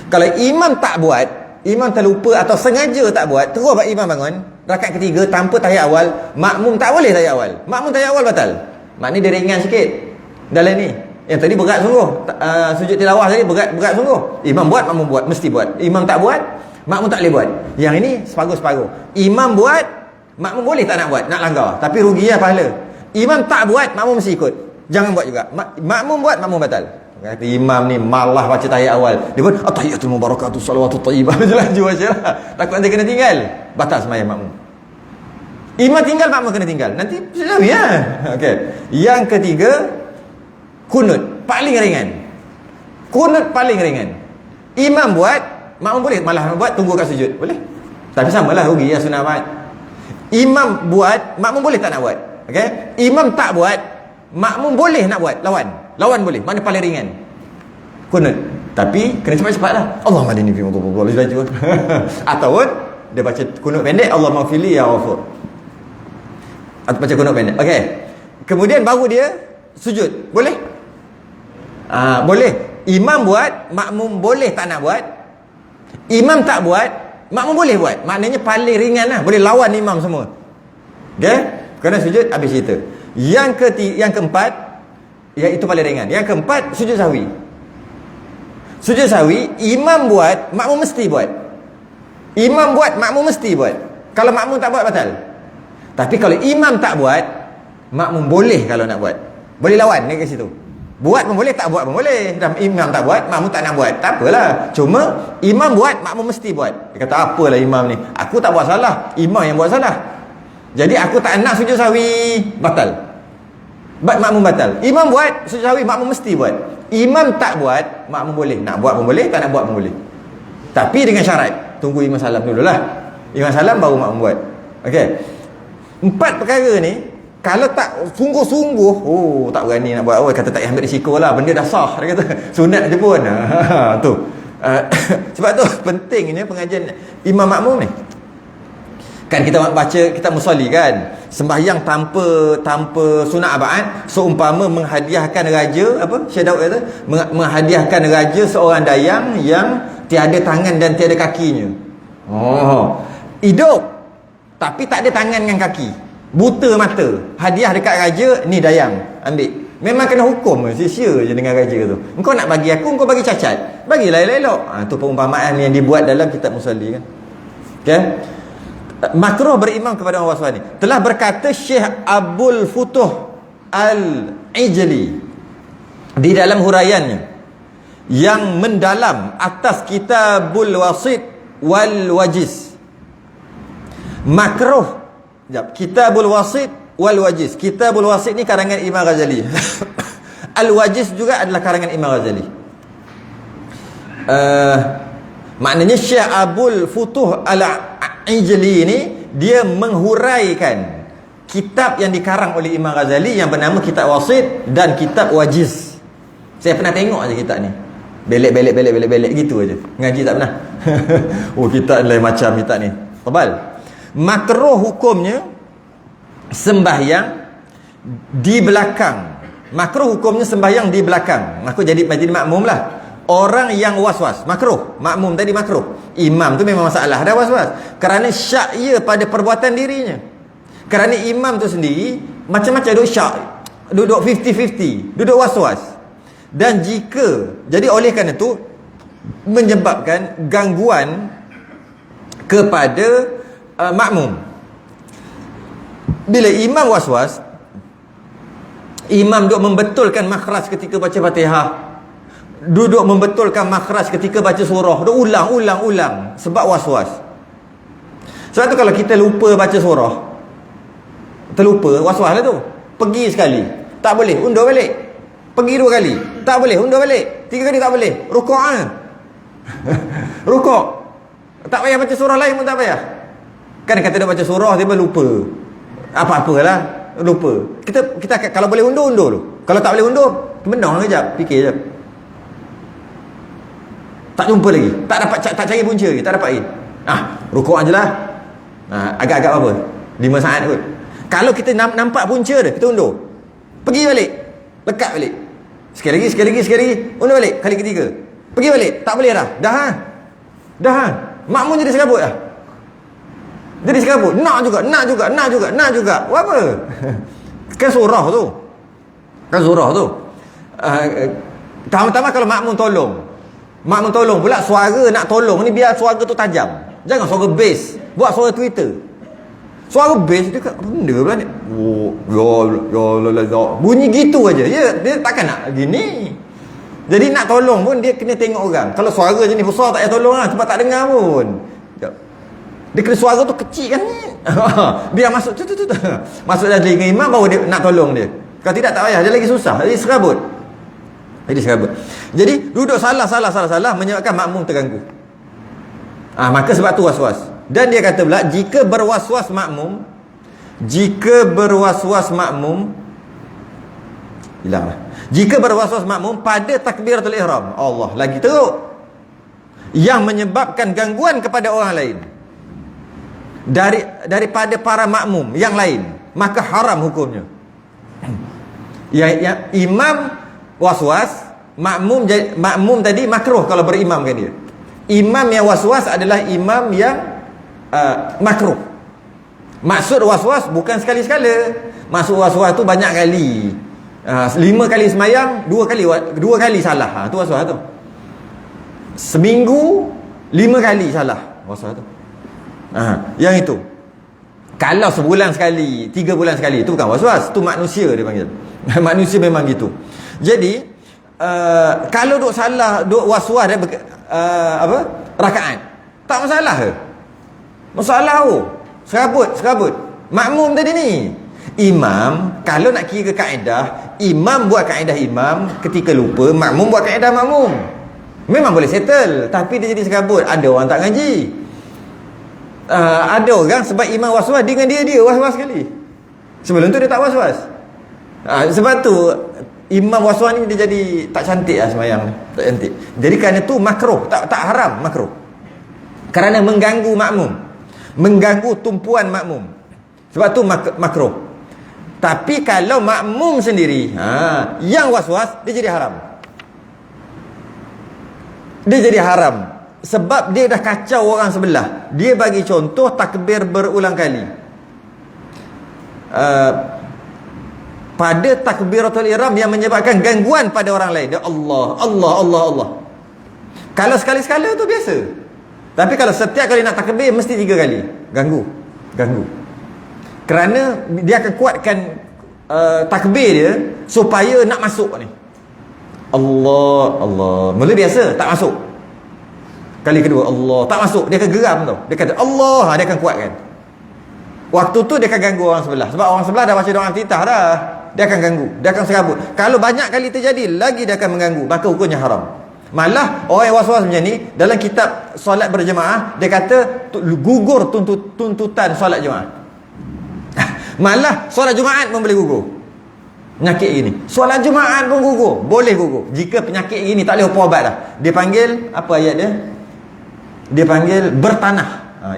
Kalau imam tak buat, imam terlupa atau sengaja tak buat, terus imam bangun rakaat ketiga tanpa tahiyat awal, makmum tak boleh tahiyat awal. Makmum tahiyat awal batal. Maknanya dia ringan sikit dalam ni. Yang tadi berat sungguh. Sujud tilawah tadi berat sungguh. Imam buat, makmum buat, mesti buat. Imam tak buat, makmum tak boleh buat. Yang ini separuh-separuh. Imam buat, makmum boleh tak nak buat, nak langgar, tapi rugi lah pahala. Imam tak buat, makmum mesti ikut. Jangan buat juga. Makmum buat, makmum batal. Kata imam ni malah baca tahiyat awal, dia pun at-tahiyatul mubarakatuh salawatut thayyibah. Laju baca lah. Takut nanti kena tinggal, batal sembahyang makmum. Imam tinggal, makmum kena tinggal. Nanti selawi lah. Okey. Yang ketiga, kunut paling ringan. Kunut paling ringan. Imam buat, makmum boleh malah buat tunggu kat sujud. Boleh. Tapi samalah rugi ya sunat Ahmad. Imam buat, makmum boleh tak nak buat. Okey? Imam tak buat, makmum boleh nak buat, lawan boleh. Mana paling ringan? Kunut. Tapi kena cepat-cepat lah. Allahumma hadini fi man hadayta. Ataupun dia baca kunut pendek, Allahumma fili ya ghafur. Atau baca kunut pendek. Okey. Kemudian baru dia sujud. Boleh? Boleh. Imam buat, makmum boleh tak nak buat. Imam tak buat, makmum boleh buat. Maknanya paling ringan lah. Boleh lawan imam semua. Okey? Kena sujud, habis cerita. Yang keempat, iaitu paling ringan. Yang keempat, sujud sahwi. Sujud sahwi, imam buat, makmum mesti buat. Imam buat, makmum mesti buat. Kalau makmum tak buat, batal. Tapi kalau imam tak buat, makmum boleh kalau nak buat. Boleh lawan ni kat situ. Buat pun boleh, tak buat pun boleh. Dan imam tak buat, makmum tak nak buat, tak apalah. Cuma imam buat, makmum mesti buat. Dia kata apalah imam ni, aku tak buat salah, imam yang buat salah. Jadi aku tak nak sujud sahwi, batal. Makmum batal. Imam buat sujud sahwi, makmum mesti buat. Imam tak buat, makmum boleh. Nak buat pun boleh, tak nak buat pun boleh. Tapi dengan syarat, tunggu imam salam dululah. Imam salam baru makmum buat. Okey. 4 perkara ni kalau tak sungguh-sungguh, tak berani nak buat. Kata tak ambil risiko lah, benda dah sah. Dia kata sunat je pun. Tu. Sebab tu pentingnya pengajian imam makmum ni. Kan kita baca kitab musalli kan, sembahyang tanpa sunat abad, seumpama menghadiahkan raja, apa Syekh Daud kata, menghadiahkan raja seorang dayang yang tiada tangan dan tiada kakinya. Hidup tapi tak ada tangan dengan kaki, buta mata, hadiah dekat raja, ni dayang, ambil. Memang kena hukum, sia-sia je dengan raja tu. Engkau nak bagi aku, engkau bagi cacat, bagilah elok-elok. Tu perumpamaan yang dibuat dalam kitab musalli kan. Okey. Makruh berimam kepada orang waswas ni. Telah berkata Syekh Abdul Futuh Al-Ijli di dalam huraiannya yang mendalam atas Kitabul Wasit wal Wajiz. Makruh. Kitabul Wasit wal Wajiz. Kitabul Wasit ni karangan Imam Ghazali. Al-Wajiz juga adalah karangan Imam Ghazali. Maknanya Syekh Abdul Futuh Al-Ijli ni dia menghuraikan kitab yang dikarang oleh Imam Ghazali yang bernama Kitab Wasit dan Kitab Wajiz. Saya pernah tengok aja kitab ni. Belek gitu aja. Ngaji tak pernah. Kitab lain macam kitab ni. Tebal. Makruh hukumnya sembahyang di belakang. Makruh hukumnya sembahyang di belakang. Makruh jadi makmum lah. Orang yang was-was, makruh. Makmum tadi makruh. Imam tu memang masalah, dah was-was. Kerana syak ia pada perbuatan dirinya. Kerana imam tu sendiri macam-macam duduk syak, duduk 50-50, duduk was-was. Dan jika, jadi oleh kerana itu menyebabkan gangguan kepada makmum. Bila imam was-was, imam duduk membetulkan makhraj ketika baca Fatihah, duduk membetulkan makhraj ketika baca surah, duduk ulang sebab was-was. Sebab tu kalau kita lupa baca surah, terlupa, was-was lah tu. Pergi sekali, tak boleh, undur balik. Pergi 2 kali, tak boleh, undur balik. 3 kali tak boleh, rukuk lah. Rukuk. Tak payah baca surah lain pun tak payah. Kan kata dia baca surah, dia pun lupa. Apa-apalah, lupa. Kita kalau boleh undur dulu. Kalau tak boleh undur, benang kejap, fikir je. Tak jumpa lagi, tak cari punca lagi, tak dapat lagi. Rukuk je lah. Agak-agak apa? 5 saat kot. Kalau kita nampak punca dia, kita undur. Pergi balik, lekat balik. Sekali lagi, undur balik, kali ketiga. Pergi balik, tak boleh dah. Dah. Makmum jadi serabut dah. Jadi serabut, nak juga. Buat apa? Kan surah tu. Kan surah tu. Pertama-tama kalau makmum tolong pula, suara nak tolong ni biar suara tu tajam. Jangan suara bass, buat suara Twitter. Suara bass dia apa benda pula ni? Bunyi gitu aja. Dia takkan nak gini. Jadi nak tolong pun dia kena tengok orang. Kalau suara je ni besar tak payah tolong lah, sebab tak dengar pun. Dia kena suara tu kecil kan ni. Biar masuk masuk dalam telinga imam baru dia nak tolong dia. Kalau tidak tak payah, dia lagi susah. Jadi serabut. Jadi duduk salah menyebabkan makmum terganggu. Maka sebab tu was-was. Dan dia kata pula jika berwas-was makmum hilanglah. Jika berwas-was makmum pada takbiratul ihram, Allah lagi teruk, yang menyebabkan gangguan kepada orang lain daripada para makmum yang lain, maka haram hukumnya. Yang imam was-was, makmum tadi makruh kalau berimamkan dia. Imam yang was-was adalah imam yang makruh. Maksud was-was bukan sekali-sekala. Maksud was-was tu banyak kali. 5 kali semayang, 2 kali salah. Tu was-was tu. Seminggu 5 kali salah was-was tu. Yang itu. Kalau sebulan sekali, 3 bulan sekali, itu bukan was-was, tu manusia dia panggil. Manusia memang gitu. Jadi kalau duk salah, duk was-was dia rakaat, tak masalah ke? Masalah serabut. Makmum tadi ni, imam kalau nak kira kaedah, imam buat kaedah imam, ketika lupa makmum buat kaedah makmum. Memang boleh settle, tapi dia jadi serabut. Ada orang tak ngaji. Ada orang sebab imam was-was dengan dia was-was sekali. Sebelum tu dia tak was-was. Sebab tu imam was-was ni dia jadi tak cantik lah semayang ni. Tak cantik. Jadi kerana tu makruh, tak haram, makruh. Kerana mengganggu makmum, mengganggu tumpuan makmum. Sebab tu makruh. Tapi kalau makmum sendiri yang was-was, dia jadi haram. Dia jadi haram sebab dia dah kacau orang sebelah. Dia bagi contoh takbir berulang kali. Pada takbiratul ihram yang menyebabkan gangguan pada orang lain. Dia Allah. Kalau sekali-sekala tu biasa. Tapi kalau setiap kali nak takbir mesti 3 kali, ganggu. Kerana dia akan kuatkan takbir dia supaya nak masuk ni. Allah. Mula biasa tak masuk. Kali kedua Allah tak masuk, dia akan geram tau. Dia kata Allah, dia akan kuatkan. Waktu tu dia akan ganggu orang sebelah. Sebab orang sebelah dah baca doa iftitah dah. Dia akan ganggu, dia akan serabut. Kalau banyak kali terjadi, lagi dia akan mengganggu. Maka hukumnya haram. Malah orang yang was-was macam ni, dalam kitab solat berjemaah, dia kata gugur tuntutan solat jemaah. Malah solat Jumaat pun boleh gugur. Penyakit gini, solat Jumaat pun gugur, boleh gugur. Jika penyakit gini tak boleh ubat dah. Dia panggil, apa ayat dia? Dia panggil bertanah.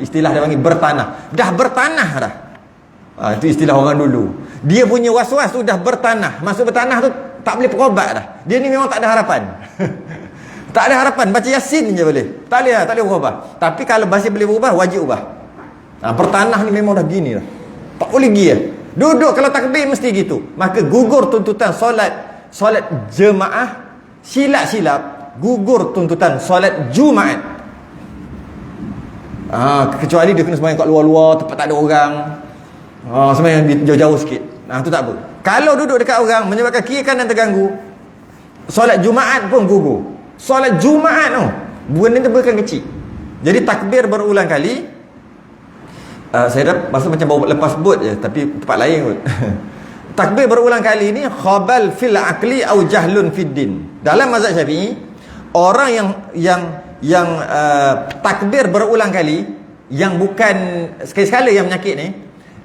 Istilah dia panggil bertanah. Dah bertanah dah. Itu istilah orang dulu. Dia punya was-was tu dah bertanah. Maksud bertanah tu tak boleh berubat dah. Dia ni memang tak ada harapan. Tak ada harapan, baca Yasin je boleh. Tak boleh berubah. Tapi kalau masih boleh berubah, wajib ubah. Bertanah ni memang dah gini dah. Tak boleh pergi lah. Duduk kalau takbir mesti gitu. Maka gugur tuntutan solat jemaah. Silap-silap gugur tuntutan solat Jumaat. Kecuali dia kena sembahyang kat luar-luar, tempat tak ada orang. Sembahyang jauh-jauh sikit. Tu tak apa. Kalau duduk dekat orang menyebabkan kiri kanan terganggu, solat Jumaat pun gugur. Solat Jumaat tu benda tu bukan kecil. Jadi takbir berulang kali. Saya dah masa macam bawa lepas bot je, tapi tempat lain kot. Takbir berulang kali ni khabal fil aqli au jahlun fid din. Dalam mazhab Syafi'i, orang yang takbir berulang kali, yang bukan sekali-sekala yang menyakit ni,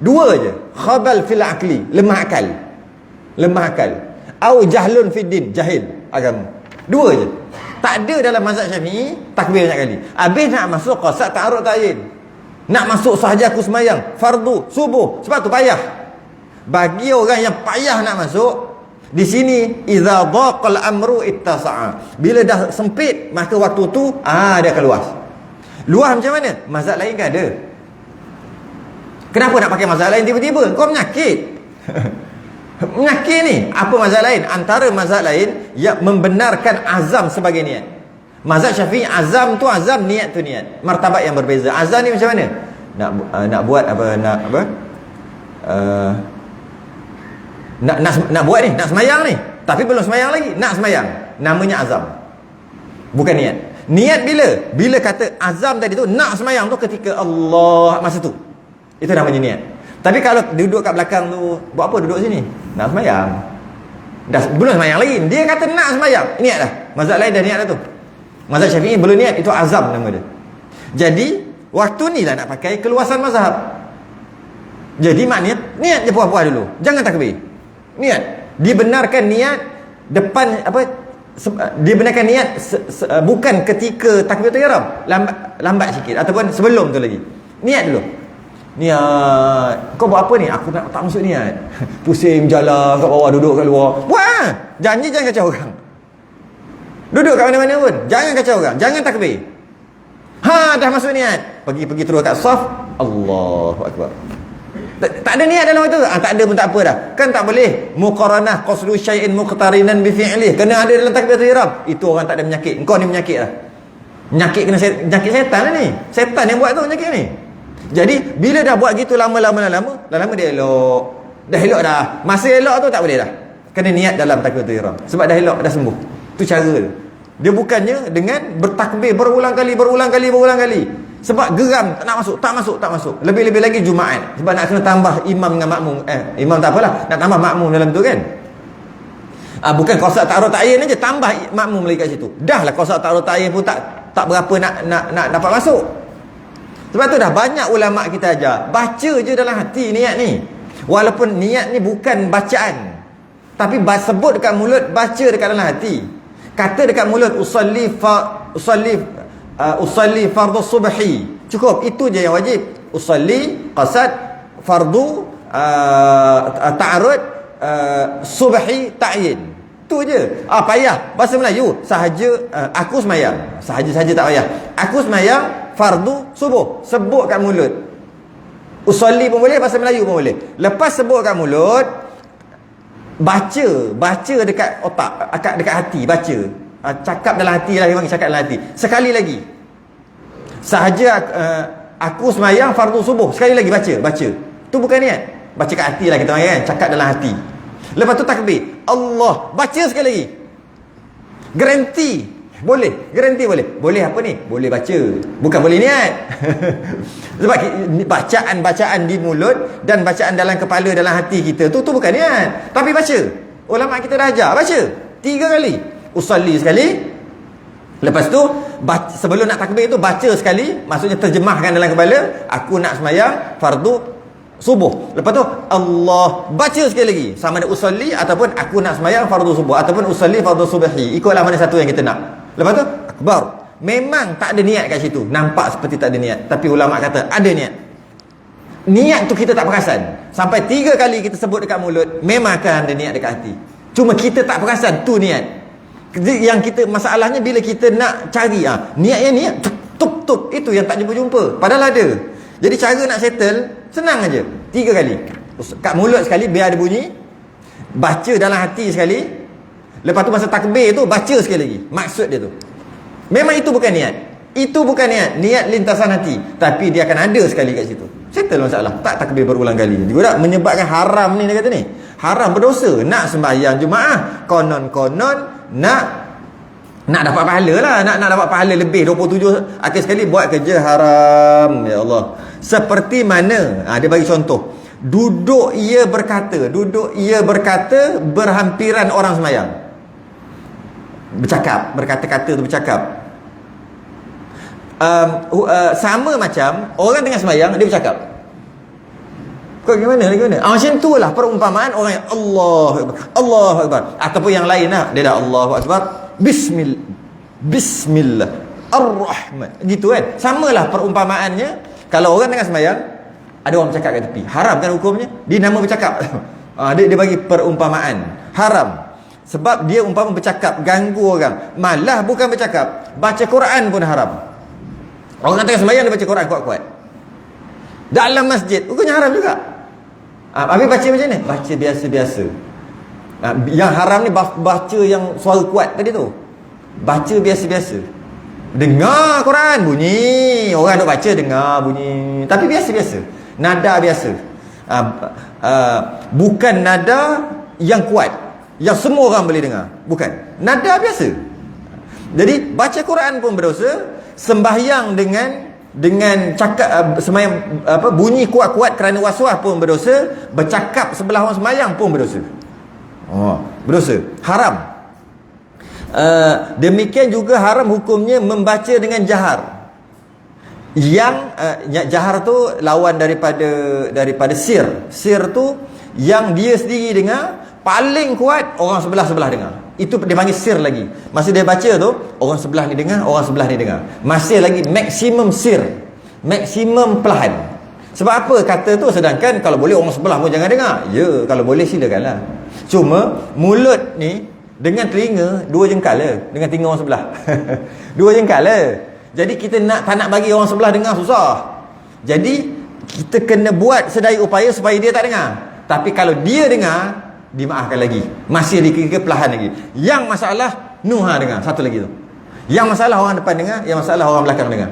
2 je. Khabal fil aqli, lemah akal. Au jahlun fid din, jahil agama. 2 je. Tak ada dalam mazhab Syafi'i takbir banyak kali. Habis nak masuk qasad ta'arud ta'yin. Nak masuk sahaja aku semayang fardu subuh, sebab tu payah. Bagi orang yang payah nak masuk di sini, idza dhaqal amru ittasa'a. Bila dah sempit, maka waktu tu dia akan luas macam mana? Mazhab lain kan ada. Kenapa nak pakai mazhab lain tiba-tiba? Kau menyakit. Menyakit ni. Apa mazhab lain? Antara mazhab lain yang membenarkan azam sebagai niat. Mazhab Syafi'i azam tu azam, niat tu niat. Martabat yang berbeza. Azam ni macam mana? Nak buat apa, nak buat ni, nak semayang ni, tapi belum semayang lagi, nak semayang, namanya azam, bukan niat. Niat bila kata azam tadi tu, nak semayang tu ketika Allah masa tu, itu namanya niat. Tapi kalau duduk kat belakang tu, buat apa duduk sini? Nak semayang, dah belum semayang lagi, dia kata nak semayang, niat dah. Mazhab lain dah niat dah tu. Mazhab Syafi'i belum niat, itu azam nama dia. Jadi waktu ni lah nak pakai keluasan mazhab. Jadi maknanya niat je puas-puas dulu, jangan takbir. Niat dibenarkan, niat depan apa, dibenarkan niat bukan ketika takbiratul ihram, lambat sikit ataupun sebelum tu lagi. Niat dulu. Niat. Kau buat apa ni? Aku tak masuk niat. Pusing jalan kat bawah, duduk kat luar. Wah, janji jangan kacau orang. Duduk kat mana-mana pun, jangan kacau orang, jangan takbir. Dah masuk niat. Pergi terus kat saf. Allahu akbar. Tak ada niat dalam itu. Tak ada pun tak apa dah. Kan tak boleh muqaranah qasdu syai'in muqtarinan bi fi'lih. Kena ada dalam takbiratul ihram. Itu orang tak ada penyakit. Engkau ni penyakit lah. Penyakit kena penyakit setan lah ni. Setan yang buat tu penyakit ni. Jadi bila dah buat gitu lama-lama dia elok. Dah elok dah. Masa elok tu tak boleh dah. Kena niat dalam takbiratul ihram. Sebab dah elok, dah sembuh. Tu cara dia. Dia bukannya dengan bertakbir berulang kali. Sebab geram, tak masuk. Lebih-lebih lagi Jumaat. Sebab nak kena tambah imam dengan makmum. Imam tak apalah, nak tambah makmum dalam tu kan. Bukan qasak ta'arud ta'yin aja, tambah makmum lagi kat situ. Dah lah qasak ta'arud ta'yin pun tak berapa nak dapat masuk. Sebab tu dah banyak ulama kita ajar, baca je dalam hati niat ni. Walaupun niat ni bukan bacaan, tapi sebut dekat mulut, baca dekat dalam hati. Kata dekat mulut usalli fardhu subhi, cukup itu je yang wajib. Usalli, qasad, fardu, ta'arud, subhi, ta'yin. Tu je. Payah bahasa Melayu sahaja. Aku semayang, sahaja tak payah. Aku semayang fardu subuh, sebut kat mulut. Usalli pun boleh, bahasa Melayu pun boleh. Lepas sebut kat mulut, baca dekat otak, dekat hati, baca. Cakap dalam hati lah, memang cakap dalam hati. Sekali lagi, sahaja aku semayang fardu subuh, sekali lagi baca. Tu bukan niat. Baca kat hati lah kita panggil kan, cakap dalam hati. Lepas tu takbir, Allah, baca sekali lagi. Garanti boleh apa ni? Boleh baca, bukan boleh niat. Sebab bacaan di mulut dan bacaan dalam kepala, dalam hati kita tu bukan niat, tapi baca. Ulama kita dah ajar baca 3 kali. Usalli sekali, lepas tu sebelum nak takbir tu baca sekali, maksudnya terjemahkan dalam kepala, aku nak semayang fardu subuh. Lepas tu Allah, baca sekali lagi, sama ada usalli ataupun aku nak semayang fardu subuh ataupun usalli fardu subhi, ikutlah mana satu yang kita nak. Lepas tu akbar. Memang tak ada niat kat situ, nampak seperti tak ada niat, tapi ulama kata ada niat. Niat tu kita tak perasan. Sampai 3 kali kita sebut dekat mulut, memang akan ada niat dekat hati, cuma kita tak perasan tu niat. Yang kita, masalahnya bila kita nak cari niat tup itu yang tak jumpa-jumpa, padahal ada. Jadi cara nak settle senang aja, 3 kali kat mulut sekali biar ada bunyi, baca dalam hati sekali, lepas tu masa takbir tu baca sekali lagi. Maksud dia tu memang itu bukan niat, niat lintasan hati, tapi dia akan ada sekali kat situ. Settle masalah. Tak takbir berulang kali juga menyebabkan haram ni. Dia kata ni haram, berdosa. Nak sembahyang Jumaat konon nak dapat pahala lah, nak dapat pahala lebih 27 akhir sekali, buat kerja haram. Ya Allah. Seperti mana dia bagi contoh, duduk ia berkata berhampiran orang sembahyang, berkata-kata tu bercakap. Sama macam orang tengah sembahyang dia bercakap. Kau gimana? Macam tu lah perumpamaan orang yang Allahu Akbar. Ataupun yang lain lah, dia dah Allahu Akbar, Bismillah Ar-Rahman, gitu kan. Samalah perumpamaannya. Kalau orang tengah sembahyang, ada orang bercakap kat tepi, haram kan hukumnya? Dia nama bercakap. Dia bagi perumpamaan haram. Sebab dia umpama bercakap, ganggu orang. Malah bukan bercakap, baca Quran pun haram. Orang tengah sembahyang dia baca Quran kuat-kuat dalam masjid, hukumnya haram juga. Habis baca macam mana? Baca biasa-biasa. Yang haram ni baca yang suara kuat tadi tu. Baca biasa-biasa. Dengar Quran bunyi, orang duk baca dengar bunyi, tapi biasa-biasa. Nada biasa. Bukan nada yang kuat, yang semua orang boleh dengar. Bukan. Nada biasa. Jadi baca Quran pun berdosa, sembahyang dengan cakap sembahyang bunyi kuat-kuat kerana waswas pun berdosa, bercakap sebelah orang sembahyang pun berdosa. Berdosa, haram. Demikian juga haram hukumnya membaca dengan jahar. Yang jahar tu lawan daripada sir. Sir tu yang dia sendiri dengar, paling kuat orang sebelah dengar. Itu dia panggil sir lagi. Masa dia baca tu, orang sebelah ni dengar, orang sebelah ni dengar. Masih lagi maksimum sir, maksimum perlahan. Sebab apa kata tu? Sedangkan kalau boleh orang sebelah pun jangan dengar. Ya, kalau boleh silakanlah. Cuma mulut ni dengan telinga dua jengkal lah, dengan telinga orang sebelah. Dua jengkal lah. Jadi kita tak nak bagi orang sebelah dengar susah. Jadi kita kena buat sedaya upaya supaya dia tak dengar. Tapi kalau dia dengar, dimaafkan lagi. Masih dikira perlahan lagi. Yang masalah Nuha dengar, satu lagi tu. Yang masalah orang depan dengar, yang masalah orang belakang dengar.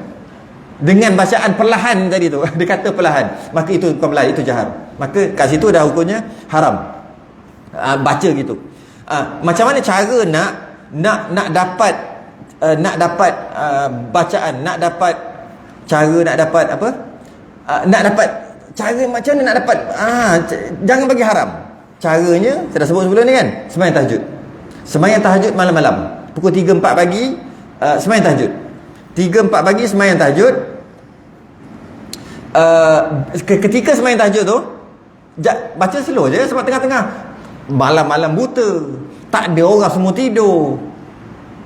Dengan bacaan perlahan tadi tu, dia kata perlahan, maka itu bukan perlahan, itu jahar. Maka kat situ dah hukumnya haram. Baca gitu. Macam mana cara nak dapat bacaan, nak dapat cara, nak dapat apa? Nak dapat cara macam mana nak dapat jangan bagi haram. Caranya saya dah sebut sebelum ni kan, sembahyang tahajud. Sembahyang tahajud malam-malam. Pukul 3-4 pagi sembahyang tahajud. 3-4 pagi sembahyang tahajud. Ketika sembahyang tahajud tu baca slow je, sebab tengah-tengah malam-malam buta, tak ada orang, semua tidur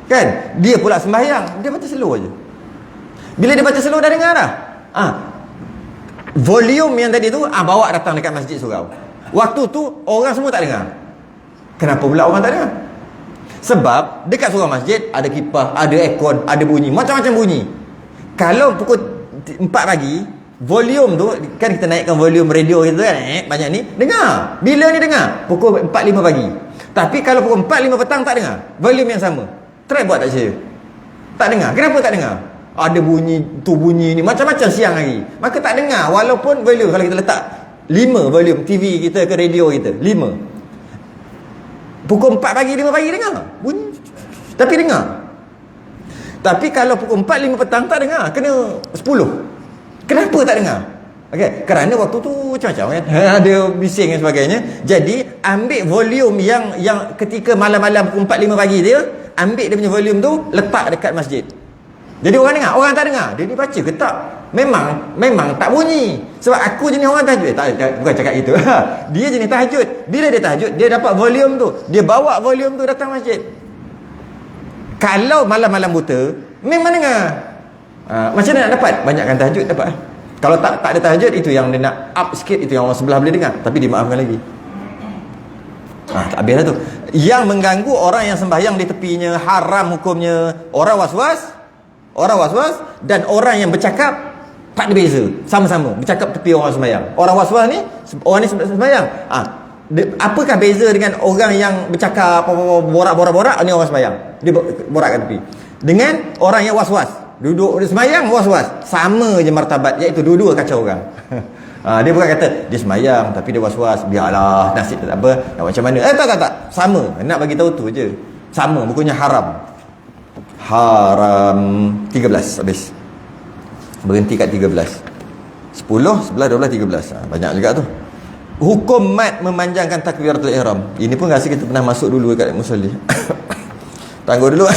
kan, dia pula sembahyang, dia baca slow je. Bila dia baca slow dah dengar dah. Volume yang tadi tu bawa datang dekat masjid surau. Waktu tu orang semua tak dengar. Kenapa pula orang tak dengar? Sebab dekat surau masjid ada kipas, ada aircon, ada bunyi, macam-macam bunyi. Kalau pukul 4 pagi, volume tu kan kita naikkan volume radio kita kan, banyak ni dengar. Bila ni dengar? Pukul 4-5 pagi. Tapi kalau pukul 4-5 petang tak dengar. Volume yang sama. Try buat tak saya? Tak dengar. Kenapa tak dengar? Ada bunyi tu, bunyi ni, macam-macam siang hari. Maka tak dengar walaupun volume kalau kita letak 5 volume TV kita ke radio kita, 5. Pukul 4 pagi 5 pagi dengar bunyi, tapi dengar. Tapi kalau pukul 4 5 petang tak dengar, kena 10. Kenapa tak dengar? Okey, kerana waktu tu macam-macam kan. Ada bising dan sebagainya. Jadi ambil volume yang ketika malam-malam pukul 4 5 pagi dia, ambil dia punya volume tu letak dekat masjid. Jadi orang dengar, orang tak dengar. Dia baca ke tak? Memang tak bunyi. Sebab aku jenis orang tahajud. Bukan cakap gitu. Dia jenis tahajud. Bila dia tahajud, dia dapat volume tu. Dia bawa volume tu datang masjid. Kalau malam-malam buta, memang dengar. Macam mana nak dapat? Banyakkan tahajud dapat. Kalau tak ada tahajud, itu yang dia nak up sikit, itu yang orang sebelah boleh dengar. Tapi dimaafkan lagi. Tak habis dah tu. Yang mengganggu orang yang sembahyang di tepinya, haram hukumnya. Orang was-was dan orang yang bercakap tak ada beza, sama-sama bercakap tepi orang sembahyang. Orang was-was ni, orang ni sembahyang. Apakah beza dengan orang yang bercakap borak-borak ni orang sembahyang, dia borak kat tepi, dengan orang yang was-was duduk sembahyang was-was, sama je martabat, iaitu dua-dua kacau orang. Dia bukan kata dia sembahyang tapi dia was-was, biarlah nasib tak apa, nak macam mana. Tak, sama, nak bagi tahu tu je, sama, bukannya haram. 13 habis. Berhenti kat 13. 10, 11, 12, 13. Banyak juga tu. Hukum mat memanjangkan takbiratul ihram. Ini pun rasa kita pernah masuk dulu kat musolli. Tangguh dulu.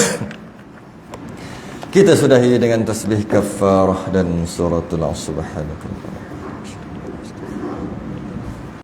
Kita sudahi dengan tasbih kafarah dan suratul subhanakallah.